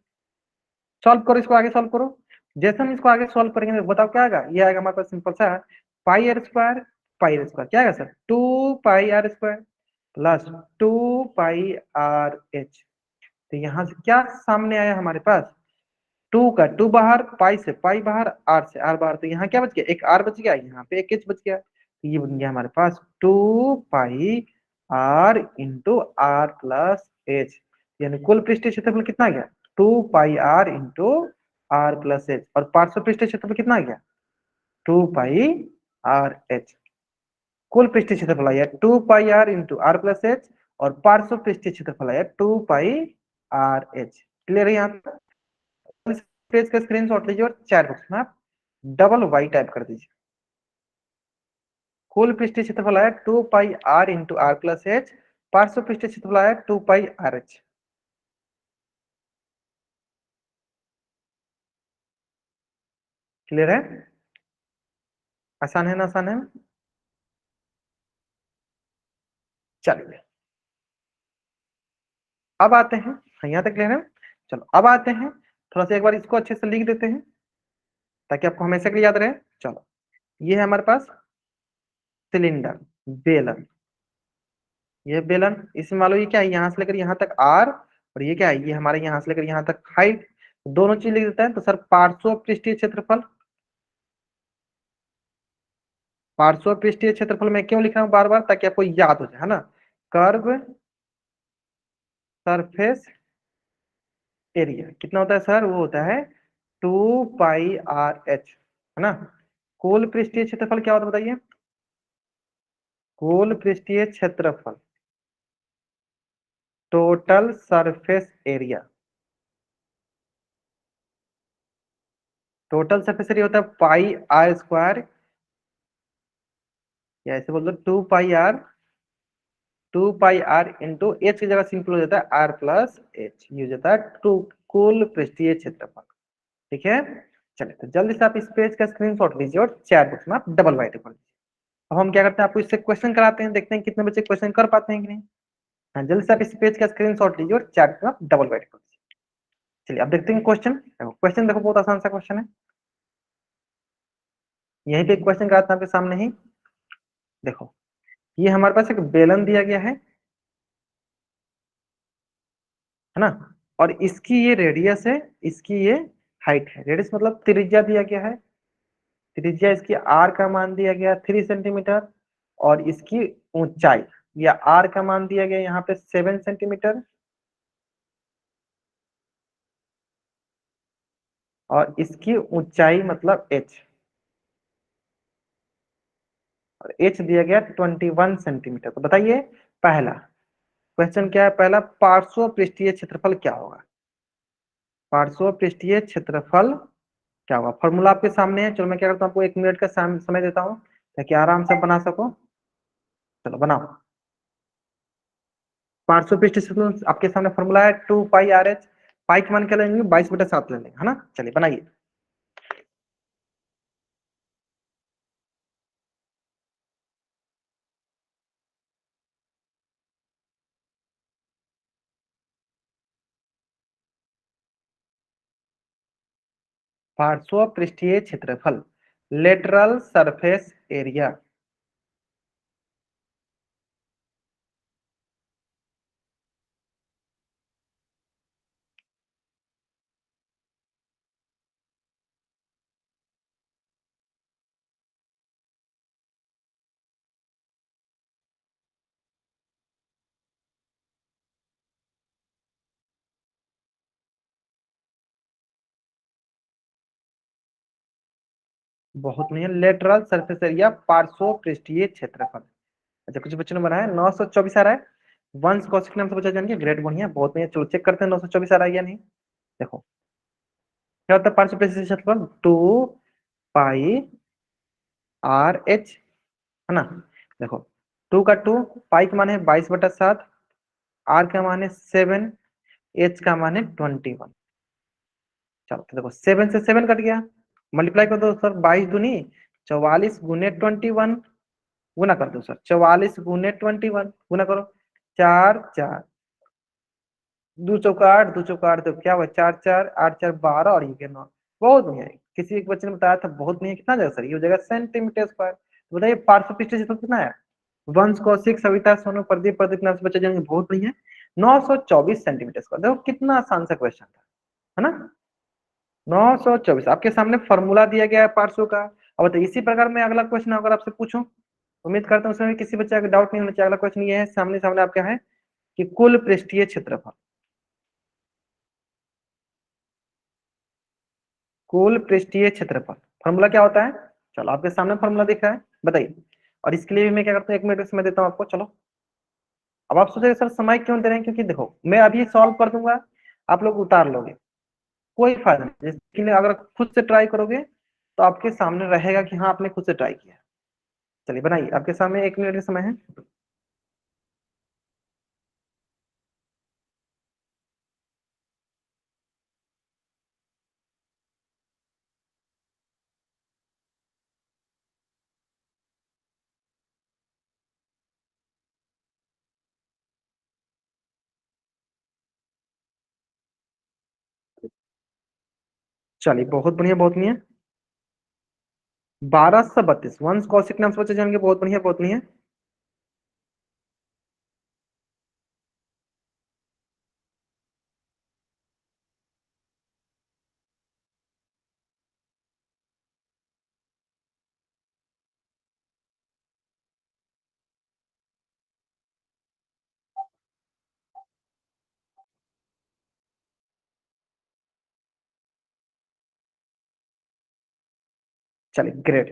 सॉल्व करो इसको, आगे सॉल्व करो। जैसे हम इसको आगे सॉल्व करेंगे बताओ क्या आएगा? ये आएगा हमारे पास सिंपल सा पाई आर स्क्वायर क्या आएगा सर? 2 पाई r स्क्वायर प्लस 2 पाई r h। तो यहाँ से क्या सामने आया हमारे पास? 2 बाहर, पाई से पाई बाहर, आर से आर बाहर, तो यहाँ क्या बच गया? एक आर बच गया, यहाँ पे एक एच बच गया, तो ये बन गया हमारे पास 2 पाई r into r plus H. यानी कुल पृष्ठीय क्षेत्रफल कितना आ गया? 2 पाई r into r plus H. और पार्श्व पृष्ठीय क्षेत्रफल कितना आ गया? 2 पाई r h। कुल पृष्ठीय क्षेत्रफल आया 2 पाई r into r plus H, और पार्श्व पृष्ठीय क्षेत्रफल आया 2 पाई r h। क्लियर है यहाँ तक? इस पेज का स्क्रीनशॉट लीजिए और चैट बॉक्स में आप डबल वाई टाइप कर दीजिए। कुल पृष्ठीय क्षेत्रफल आया 2 पाई r into r plus H, पार्श्व पृष्ठीय क्षेत्रफल आया 2 पाई r h। क्लियर है? आसान है ना? आसान है। चलिए अब आते हैं, यहाँ तक क्लियर है। चलो अब आते हैं, थोड़ा सा एक बार इसको अच्छे से लिख देते हैं ताकि आपको हमेशा के लिए याद रहे। चलो ये है हमारे पास सिलेंडर, बेलन, ये बेलन, इसमें मान लो ये क्या है? यहाँ से लेकर यहाँ तक आर, और ये क्या है? ये हमारे यहाँ से लेकर यहाँ तक हाइट। दोनों चीज लिख देते हैं। तो सर पार्श्व पृष्ठीय क्षेत्रफल, पार्श्व पृष्ठीय क्षेत्रफल मैं क्यों लिख रहा हूँ बार बार? ताकि आपको याद हो जाए, है ना। कर्व सरफेस एरिया कितना होता है सर? वो होता है 2 पाई r h, है ना। कुल पृष्ठीय क्षेत्रफल क्या होता है बताइए? कुल पृष्ठीय क्षेत्रफल, total surface area, total surface area होता है पाई r स्क्वायर, या ऐसे बोल दो 2 पाई r इंटू एच की जगह सिंपल हो जाता है r+h, ये हो जाता है टू कुल पृष्ठीय क्षेत्रफल। ठीक है। चलिए तो जल्दी से आप इस पेज का स्क्रीनशॉट लीजिए और चैट बॉक्स में आप डबल वाइट कर दीजिए। अब हम क्या करते हैं? आपको इससे क्वेश्चन कराते हैं, देखते हैं कितने बच्चे क्वेश्चन कर पाते हैं कि नहीं। हाँ जल्दी से आप इस पेज का स्क्रीनशॉट लीजिए और चैट में आप डबल वाइट कर दीजिए। चलिए अब देखते हैं क्वेश्चन। देखो क्वेश्चन देखो, बहुत आसान सा क्वेश्चन है। यहीं पे एक क्वेश्चन कराते हैं आपके सामने ही। देखो ये हमारे पास एक बेलन दिया गया है ना, और इसकी ये रेडियस है, इसकी ये हाइट है। रेडियस मतलब त्रिज्या दिया गया है, त्रिज्या इसकी आर का मान दिया गया 3 सेंटीमीटर, और इसकी ऊंचाई या आर का मान दिया गया यहाँ पे 7 सेंटीमीटर। और इसकी ऊंचाई मतलब h, और h दिया गया 21 सेंटीमीटर। तो बताइए पहला क्वेश्चन क्या है, पहला पार्श्व पृष्ठीय क्षेत्रफल क्या होगा, पार्श्व पृष्ठीय क्षेत्रफल क्या होगा। फॉर्मूला आपके सामने है, चलो मैं क्या करता हूँ आपको 1 मिनट का समय देता हूँ ताकि आराम से बना सको। चलो बनाओ। पार्श्व पृष्ठीय क्षेत्रफल आपके सामने फॉर्मूला है 2 पाई r h, पाई की मान क्या लेंगे 22/7 ले लेंगे, है ना। चलिए बनाइए। पार्श्व पृष्ठीय क्षेत्रफल, लेटरल सरफेस एरिया। बहुत नहीं है, लेटरल सरफेस एरिया पार्श्व पृष्ठीय क्षेत्रफल। अच्छा कुछ बच्चों ने बनाया 924 आ रहा है, वंश कौशिक नाम से बचा जाएंगे, ग्रेट बढ़िया बहुत बढ़िया। चलो चेक करते हैं 924 आ रहा है या नहीं। देखो क्या होता है पार्श्व पृष्ठीय क्षेत्रफल, 2 पाई r h, है ना। देखो 2 का 2, पाई का मान है 22/7, आर का मान है 7, एच का मान है 21। चलो तो देखो 7 से 7 कट गया, मल्टीप्लाई कर दो सर, 22 दूनी 44 गुने 21, गुना कर दो सर, 44 गुने 21 गुना करो, 4 4, 2 चौका 8, 2 चौका 8, तो क्या हुआ 4 4 8 4 12, और ये 9। बहुत बढ़िया है, किसी एक बच्चे ने बताया था बहुत बढ़िया, कितना जाएगा सर, ये हो जाएगा सेंटीमीटर स्क्वायर। तो बताइए पार्श्व पृष्ठ क्षेत्रफल कितना है। वंश कौशिक सविता सोनू प्रदीप प्रदीप नाम से बच्चे जाएंगे, बहुत बढ़िया। 924 सेंटीमीटर स्क्वायर, देखो कितना आसान सा क्वेश्चन था, है ना। 924 आपके सामने फॉर्मूला दिया गया है पार्श्व का। अब बताइए इसी प्रकार में अगला क्वेश्चन अगर आपसे पूछूं, उम्मीद करता हूँ उसमें भी किसी बच्चे का डाउट नहीं होना चाहिए। अगला क्वेश्चन ये है, सामने सामने आपका है कि कुल पृष्ठीय क्षेत्रफल, कुल पृष्ठीय क्षेत्रफल फॉर्मूला क्या होता है। चलो आपके सामने फॉर्मूला दिख रहा है, बताइए। और इसके लिए भी मैं क्या करता हूँ 1 मिनट का समय देता हूँ आपको। चलो अब आप सोचेंगे सर समय क्यों दे रहे हैं, क्योंकि देखो मैं अभी सॉल्व कर दूंगा, आप लोग उतार लोगे, कोई फायदा नहीं। इसके लिए अगर खुद से ट्राई करोगे तो आपके सामने रहेगा कि हाँ आपने खुद से ट्राई किया। चलिए बनाइए, आपके सामने 1 मिनट का समय है। चलिए बहुत बढ़िया बहुत बढ़िया। 1232 वंश कौशिक नाम से बच्चे जानेंगे, बहुत बढ़िया बहुत बढ़िया। चलिए ग्रेट।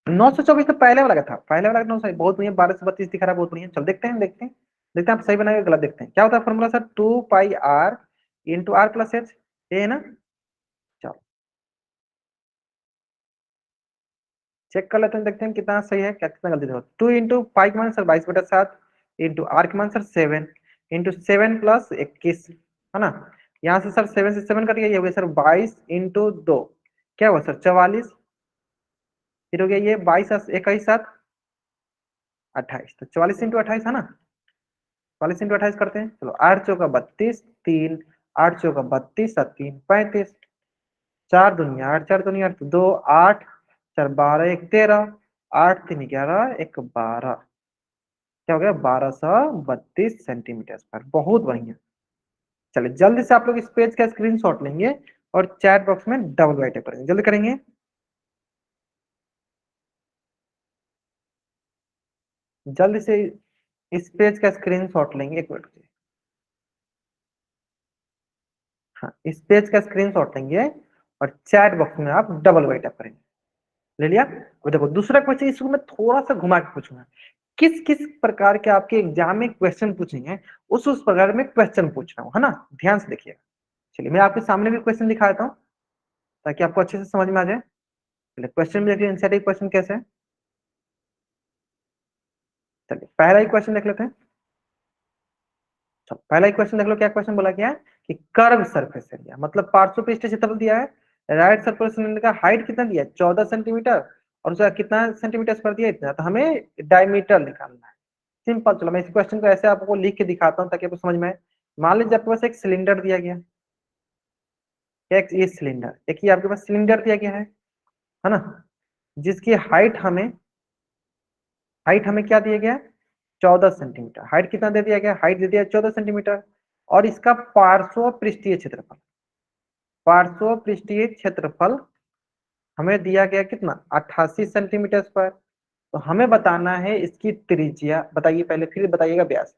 924 तो पहले वाला का था, पहले वाला का 9 सही, बहुत बढ़िया। 1232 दिखा रहा है, बहुत बढ़िया। चल देखते हैं देखते हैं देखते हैं आप सही बनाएंगे गलत, देखते हैं क्या होता है फॉर्मूला सर, 2 पाई r × r + h, ये है ना। चलो चेक कर लेते हैं, देखते हैं कितना सही है, क्या कितना गलती देखो। 2 × पाई का मान सर 22/7, इंटू आर का मान सर 7, इंटू 7 + 21, है ना। यहाँ से सर 7 से 7 कट गया, ये हो गया सर 22 × 2, क्या हुआ सर 44, फिर हो गया ये 22 + 21 = 28, तो 44 × 28 है ना। 44 × 28 करते हैं, चलो 8 × 4 = 32, 3 8 × 4 = 32 और 3 35, 4 दूनी 8, 4 दूनी 8, 2 8, 4 12, 1 13, 8 3 11, 1 12, क्या हो गया 1232 सेंटीमीटर स्क्वायर, बहुत बढ़िया। चलिए जल्दी से आप लोग इस पेज का स्क्रीनशॉट लेंगे और चैट बॉक्स में डबल राइट करेंगे, जल्दी करेंगे। जल्दी से इस पेज का स्क्रीनशॉट लेंगे, 1 मिनट। हाँ इस पेज का स्क्रीनशॉट लेंगे और चैट बॉक्स में आप डबल वाई टाइप करेंगे। ले लिया। अब देखो दूसरा क्वेश्चन, इसको मैं थोड़ा सा घुमा के पूछूंगा, किस किस प्रकार के आपके एग्जाम में क्वेश्चन पूछेंगे उस प्रकार में क्वेश्चन पूछ रहा हूँ, है ना, ध्यान से देखिएगा। चलिए मैं आपके सामने भी क्वेश्चन दिखा देता हूँ ताकि आपको अच्छे से समझ में आ जाए। चलिए क्वेश्चन में देखिए, एनसीईआरटी क्वेश्चन कैसे है। चलिए पहला ही क्वेश्चन देख लेते हैं। चलो पहला ही क्वेश्चन देख लो, क्या क्वेश्चन बोला गया है कि कर्व सरफेस एरिया, मतलब पार्श्व पृष्ठ क्षेत्रफल दिया है, राइट सर्कुलर सिलेंडर का हाइट कितना दिया है 14 सेंटीमीटर, और उसका कितना सेंटीमीटर स्क्वायर दिया इतना, तो हमें डायमीटर निकालना है। सिंपल। चलो मैं इस क्वेश्चन को ऐसे आपको लिख के दिखाता हूँ ताकि आपको समझ में आए। मान लीजिए आपके पास एक सिलेंडर दिया गया, एक ये सिलेंडर, एक ये आपके पास सिलेंडर दिया गया है ना, जिसकी हाइट हमें क्या दिया गया है 14 सेंटीमीटर। हाइट कितना दे दिया गया, हाइट दे दिया 14 सेंटीमीटर। और इसका पार्श्व पृष्ठीय क्षेत्रफल, पार्श्व पृष्ठीय क्षेत्रफल हमें दिया गया कितना 88 सेंटीमीटर स्क्वायर। तो हमें बताना है इसकी त्रिज्या, बताइए पहले फिर बताइएगा व्यास।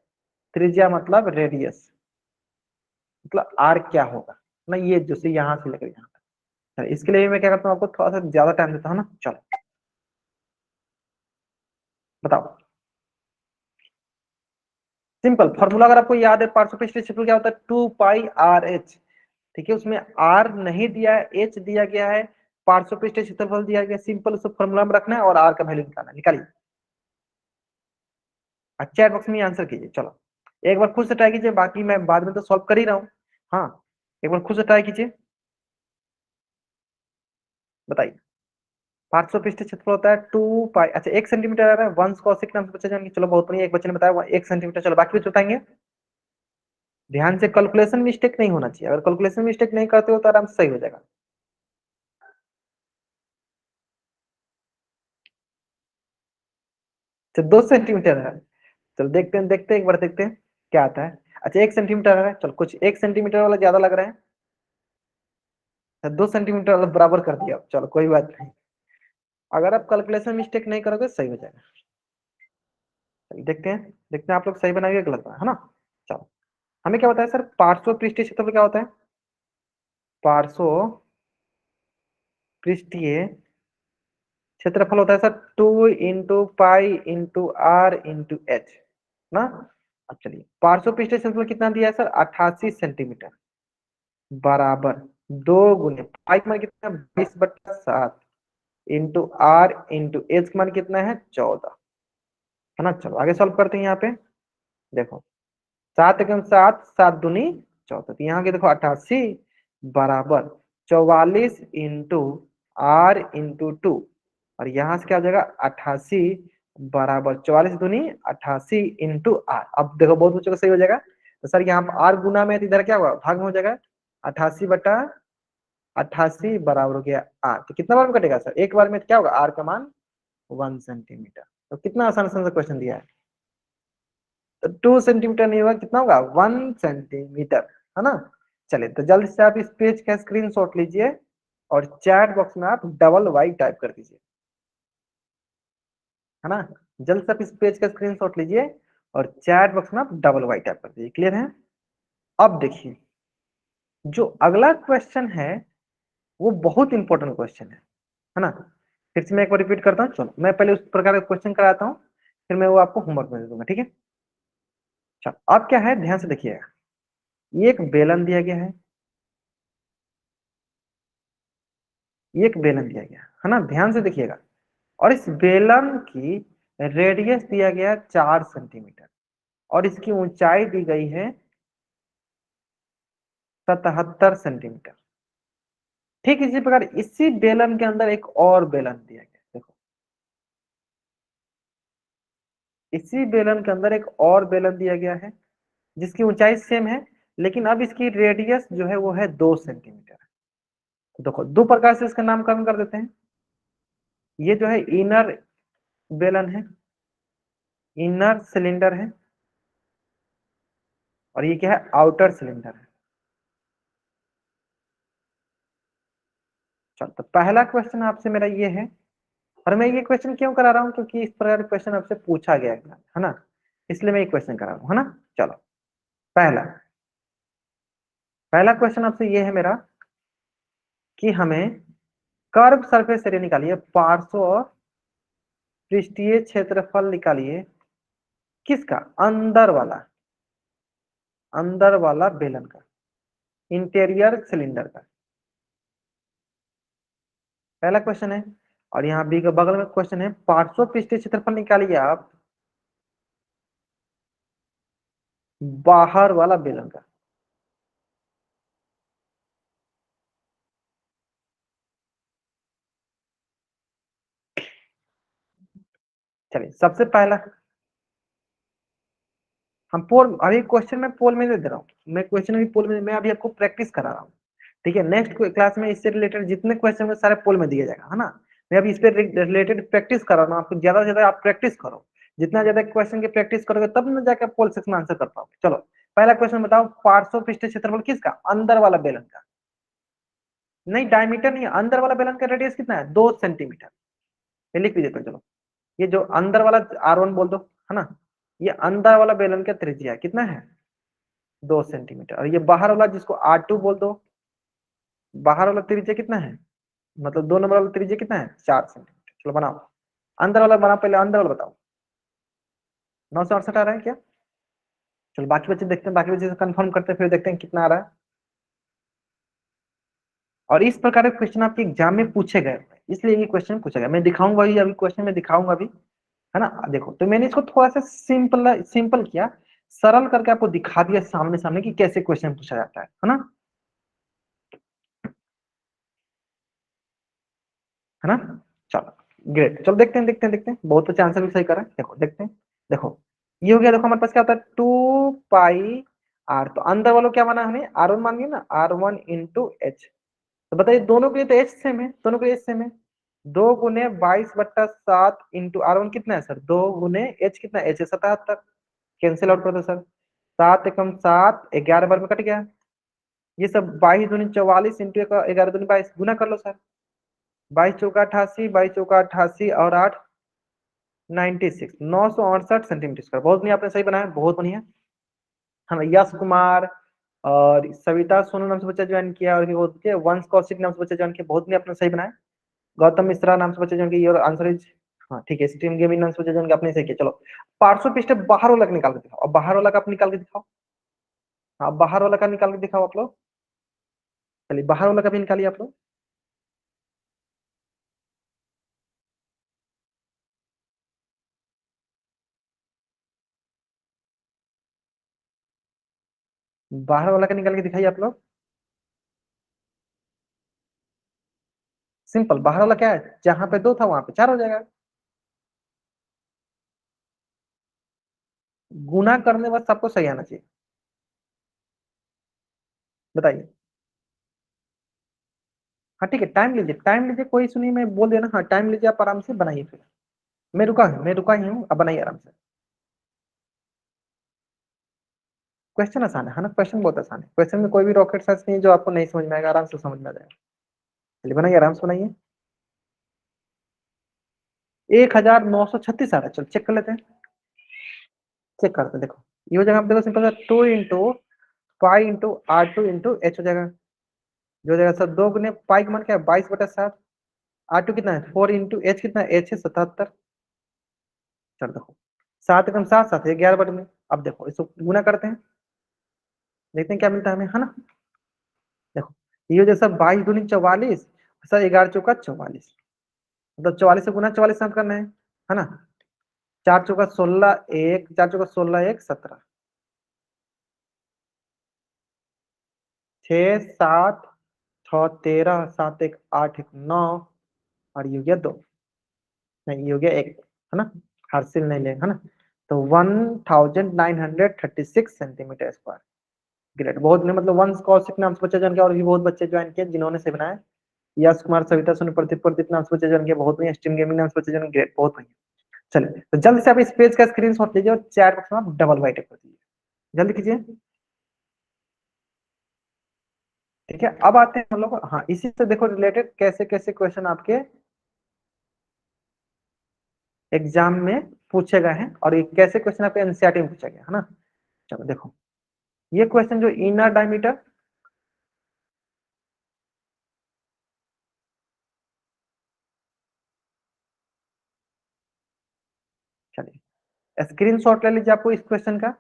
त्रिज्या मतलब रेडियस, मतलब आर क्या होगा ना, ये जैसे यहाँ से लेकर यहाँ तक। इसके लिए मैं क्या करता हूँ, आपको थोड़ा सा ज्यादा टाइम देता हूँ ना। चलो बताओ। सिंपल फॉर्मूला अगर आपको याद है, पार्श्व पृष्ठीय क्षेत्रफल क्या होता है 2 पाई आर एच। ठीक है, उसमें आर नहीं दिया है, एच दिया गया है, पार्श्व पृष्ठीय क्षेत्रफल दिया गया। सिंपल उसको फॉर्मूला में रखना है और आर का वैल्यू निकालना है। निकालिए, चैट बॉक्स में आंसर कीजिए। चलो एक बार खुद से ट्राई कीजिए, बाकी मैं बाद में तो सॉल्व कर ही रहा हूँ। हाँ एक बार खुद से ट्राई कीजिए, बताइए। पार्श्व पृष्ठीय क्षेत्रफल होता है 2 पाई, अच्छा 1 सेंटीमीटर आ रहा है, वंश कौशिक नाम से बच्चे जाएंगे। चलो बहुत बढ़िया, एक बच्चे ने बताया 1 सेंटीमीटर। चलो बाकी भी बताएंगे। ध्यान से, कैलकुलेशन मिस्टेक नहीं होना चाहिए, अगर कैलकुलेशन मिस्टेक नहीं करते हो तो आराम से सही हो जाएगा। अच्छा 2 सेंटीमीटर है। चलो देखते हैं एक बार, देखते हैं क्या आता है। अच्छा 1 सेंटीमीटर है, चलो कुछ 1 सेंटीमीटर वाला ज्यादा लग रहा है, 2 सेंटीमीटर वाला बराबर कर दिया। चलो कोई बात नहीं, अगर आप कैलकुलेशन मिस्टेक नहीं करोगे सही हो जाएगा। चलिए देखते हैं आप लोग सही बनाएंगे गलत है ना। चलो हमें क्या बताया सर, पार्श्व पृष्ठीय क्षेत्रफल क्या होता है, पार्श्व पृष्ठीय क्षेत्रफल होता है सर 2 × पाई × आर × एच ना। अब चलिए पार्श्व पृष्ठीय क्षेत्रफल कितना दिया है सर 88 सेंटीमीटर, बराबर 2 × पाई का मान कितना है 20/7 इंटू आर इंटू एच का मान कितना है 14, है ना। चलो आगे सॉल्व करते हैं। यहाँ पे देखो 7 × 7 7 दूनी 14, तो यहाँ के देखो 88 बराबर 44 × R × 2, और यहाँ से क्या हो जाएगा 88 बराबर 44 दूनी 88 इंटू आर। अब देखो बहुत बच्चों का सही हो जाएगा। तो सर यहाँ पर आर गुना में, तो इधर क्या होगा भाग में हो जाएगा, 88/88 बराबर हो गया आर। तो कितना बार में कटेगा सर, एक बार में। क्या होगा आर का मान 1 सेंटीमीटर। तो कितना आसान आसान सा क्वेश्चन दिया है। तो 2 सेंटीमीटर नहीं होगा, कितना होगा 1 सेंटीमीटर, है ना। चलिए तो जल्दी से आप इस पेज का स्क्रीनशॉट लीजिए और चैट बॉक्स में आप डबल वाई टाइप कर दीजिए, है ना। जल्द से आप इस पेज का स्क्रीनशॉट लीजिए और चैट बॉक्स में आप डबल वाई टाइप कर दीजिए। क्लियर है। अब देखिए जो अगला क्वेश्चन है वो बहुत इंपॉर्टेंट क्वेश्चन है ना। फिर से मैं एक बार रिपीट करता हूँ। चलो मैं पहले उस प्रकार का क्वेश्चन कराता हूँ, फिर मैं वो आपको होमवर्क में दे दूंगा, ठीक है। चलो अब क्या है, ध्यान से देखिएगा। ये एक बेलन दिया गया है, ये एक बेलन दिया गया है ना, ध्यान से देखिएगा। और इस बेलन की रेडियस दिया गया 4 सेंटीमीटर, और इसकी ऊंचाई दी गई है 77 सेंटीमीटर। ठीक इसी प्रकार इसी बेलन के अंदर एक और बेलन दिया गया है। देखो इसी बेलन के अंदर एक और बेलन दिया गया है जिसकी ऊंचाई सेम है, लेकिन अब इसकी रेडियस जो है वो है 2 सेंटीमीटर। तो देखो दो प्रकार से इसका नामकरण कर देते हैं। ये जो है इनर बेलन है, इनर सिलेंडर है, और ये क्या है आउटर सिलेंडर है। चलो तो पहला क्वेश्चन आपसे मेरा ये है, और मैं ये क्वेश्चन क्यों करा रहा हूँ, क्योंकि इस प्रकार क्वेश्चन आपसे पूछा गया है ना, इसलिए मैं ये क्वेश्चन करा रहा हूँ, है ना। चलो पहला पहला क्वेश्चन आपसे ये है मेरा कि हमें कर्व सरफेस एरिया निकालिए, पार्श्व और पृष्ठीय क्षेत्रफल निकालिए, किसका? अंदर वाला बेलन का, इंटीरियर सिलेंडर का। पहला क्वेश्चन है। और यहाँ बी के बगल में क्वेश्चन है, पार्श्व पृष्ठीय क्षेत्रफल निकालिए आप बाहर वाला बेलन का। चलिए सबसे पहला, हम पोल, अभी क्वेश्चन में पोल में दे दे रहा हूँ, मैं क्वेश्चन भी पोल में, मैं अभी आपको प्रैक्टिस करा रहा हूँ। ठीक है, नेक्स्ट क्लास में इससे रिलेटेड जितने क्वेश्चन में सारे पोल में दिया जाएगा, है ना। मैं अभी इस पे रिलेटेड प्रैक्टिस कर रहा हूँ, आपको ज्यादा से ज्यादा आप प्रैक्टिस करो। जितना ज्यादा क्वेश्चन की प्रैक्टिस करोगे तब ना जाकर पोल सेक्शन में आंसर कर पाओगे। चलो पहला क्वेश्चन बताओ, पार्श्व पृष्ठीय क्षेत्रफल किसका? अंदर वाला बेलन का। नहीं डायमीटर नहीं, अंदर वाला बेलन का रेडियस कितना है? 2 सेंटीमीटर। ये लिख लीजिए। चलो ये जो अंदर वाला R1 बोल दो, है ना, ये अंदर वाला बेलन का त्रिज्या कितना है? 2 सेंटीमीटर। और ये बाहर वाला जिसको R2 बोल दो, बाहर वाला त्रिज्या कितना है? मतलब 2 नंबर वाला त्रिज्या कितना है? 4 सेंटीमीटर। चलो बनाओ, अंदर वाला बनाओ, पहले अंदर वाला बताओ। 968 आ रहा है क्या? चलो बाकी बच्चे देखते हैं, बाकी बच्चे कंफर्म करते हैं, फिर देखते हैं कितना आ रहा है। और इस प्रकार के क्वेश्चन आपके एग्जाम में पूछे गए, इसलिए ये क्वेश्चन पूछा गया। मैं दिखाऊंगा ही अभी, क्वेश्चन में दिखाऊंगा अभी, है ना। देखो तो मैंने इसको थोड़ा सा सिंपल सिंपल किया, सरल करके आपको दिखा दिया सामने सामने कि कैसे क्वेश्चन पूछा जाता है ना, है ना। चलो ग्रेट, चलो देखते हैं बहुत अच्छे आंसर भी सही करा। देखो देखते हैं, देखो ये हो गया। देखो हमारे पास क्या होता है, 2 पाई R। तो अंदर वालों क्या माना हमें? R1 मान गए ना, R1 × H। तो बताइए दोनों के लिए तो H सेम है, दोनों के लिए H सेम है। 2 × 22/7 इंटू R1 कितना है सर? 2 × H कितना है? H है 77। कैंसिल आउट कर दो सर, 7 × 7 11 बार में कट गया। ये सब 22×2 = 44 इंटू 11×2 = 22, गुना कर लो सर। 22 × 4 = 88, 22 × 4 = 88 और 8 96, 968 सेंटीमीटर स्क्वायर। बहुत बढ़िया, आपने सही बनाया, बहुत बढ़िया। हम यश कुमार और सविता सोनू नाम से बच्चा ज्वाइन किया, और वंश कौशिक नाम से बच्चा ज्वाइन किया, बहुत बढ़िया आपने सही बनाया। गौतम मिश्रा नाम से बच्चा ज्वाइन किया, और आंसर इज, हाँ ठीक है, स्ट्रीम गेमिंग नाम से बच्चा ज्वाइन किया, आपने सही किया। चलो पार्श्व पृष्ठ बाहर वाला का निकाल के दिखाओ, और बाहर वाला का आप निकाल के दिखाओ। हाँ बाहर वाला का निकाल के दिखाओ आप लोग। चलिए बाहर वाला का भी निकालिए आप लोग। बाहर वाला का निकाल के दिखाइए आप लोग। सिंपल, बाहर वाला क्या है? जहां पे 2 था वहां पे 4 हो जाएगा। गुना करने बस सबको सही आना चाहिए। बताइए। हाँ ठीक है, टाइम लीजिए, टाइम लीजिए, कोई सुनिए, मैं बोल दिया ना, हाँ टाइम लीजिए, आप आराम से बनाइए फिर। मैं रुका ही हूँ, अब बनाइए आराम से। क्वेश्चन आसान है ना, क्वेश्चन बहुत आसान है। क्वेश्चन में कोई भी रॉकेट साइंस नहीं है जो आपको नहीं समझ में आएगा, आराम से समझ में आ जाएगा। चलिए बनाइए, आराम से बनाइए। 1936 आ रहा है, चलो चेक कर लेते हैं। चेक करते हैं, देखो ये हो जाएगा, आप देखो सिंपल सा, 2 × पाई × R2 × H हो जाएगा। जो हो जाएगा सर, 2 × पाई का मान क्या है? 22/7। R2 कितना है? 4 × H कितना है? H है 77। चलो देखो, 7 × 7 7 है 11 में। अब देखो इसको गुना करते हैं, देखते हैं क्या मिलता है हमें, है ना। देखो ये हो जाएगा सर, 22 × 44, सर 11 × 4 = 44। मतलब 44 से गुना 44 साथ करना है ना। 4 × 4 = 16, एक 4 × 4 = 16, एक 17, 6 7 6 13, 7 1 8 1 9, और ये हो गया 2, नहीं ये हो गया 1, है ना। हासिल नहीं लेगा, है ना। तो 1936 सेंटीमीटर स्क्वायर। ग्रेट, बहुत ने मतलब वंश कौशिक नाम से बच्चे ज्वाइन किया, और भी बहुत बच्चे ज्वाइन किए जिन्होंने से बनाया। यश कुमार, सविता सोनू, प्रदीप प्रदीप नाम से बच्चे ज्वाइन किया, बहुत बढ़िया। स्ट्रीम गेमिंग नाम से बच्चे ज्वाइन, ग्रेट, बहुत बढ़िया। चलिए तो जल्द से आप इस पेज का स्क्रीनशॉट लीजिए और चैट बॉक्स में आप डबल वाइट कर दीजिए, जल्दी कीजिए। ठीक है, अब आते हैं हम लोग, हाँ इसी से देखो रिलेटेड कैसे कैसे क्वेश्चन आपके एग्जाम में पूछे गए हैं, और ये कैसे क्वेश्चन आपके एनसीईआरटी में पूछा गया है ना। चलो देखो, ये क्वेश्चन जो इनर डायमीटर, चलिए स्क्रीनशॉट ले लीजिए आपको इस क्वेश्चन का,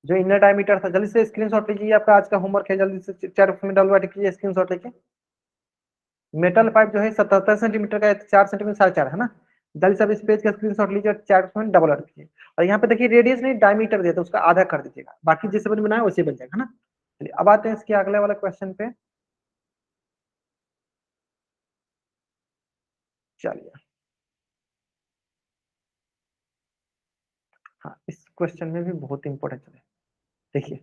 जो इनर डायमीटर था। जल्दी से स्क्रीनशॉट लीजिए, आपका आज का होमवर्क है, जल्दी से चैट बॉक्स में डलवा दीजिए स्क्रीनशॉट लेके। मेटल पाइप जो है 77 सेंटीमीटर का है, 4 सेंटीमीटर 4.5 है ना। जल्दी से आप इस पेज का स्क्रीनशॉट लीजिए और चैट बॉक्स में डबल ऐड कीजिए। और यहाँ पे देखिए रेडियस नहीं डायमीटर दिया, तो उसका आधा कर दीजिएगा, बाकी जैसे बन बनाया वैसे बन जाएगा ना। चलिए अब आते हैं इसके अगले वाले क्वेश्चन पे। चलिए हाँ, इस क्वेश्चन में भी बहुत इंपॉर्टेंट है। देखिए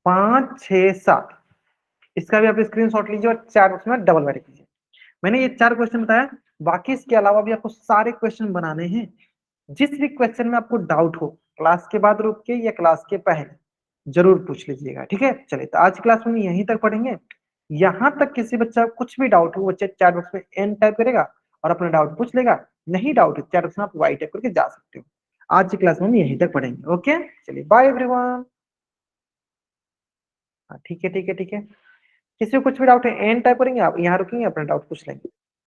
5 6 7, इसका भी आप स्क्रीनशॉट लीजिए और चैट बॉक्स में डबल ऐड कीजिए। मैंने ये 4 क्वेश्चन बताया, बाकी इसके अलावा भी आपको सारे क्वेश्चन बनाने हैं। जिस भी क्वेश्चन में आपको डाउट हो, क्लास के बाद रुक के या क्लास के पहले जरूर पूछ लीजिएगा, ठीक है। चलिए तो आज की क्लास में यहीं तक पढ़ेंगे। यहाँ तक किसी बच्चा को कुछ भी डाउट हो, वो चैट बॉक्स में एन टाइप करेगा और अपना डाउट पूछ लेगा। नहीं डाउट है, चैट बॉक्स में आप वाई टाइप करके जा सकते हो। आज की क्लास में हम यहीं तक पढ़ेंगे। ओके चलिए बाय एवरीवन। हाँ ठीक है ठीक है ठीक है। किसी को कुछ भी डाउट है एन टाइप करेंगे, आप यहाँ रुकेंगे अपना डाउट पूछ लेंगे।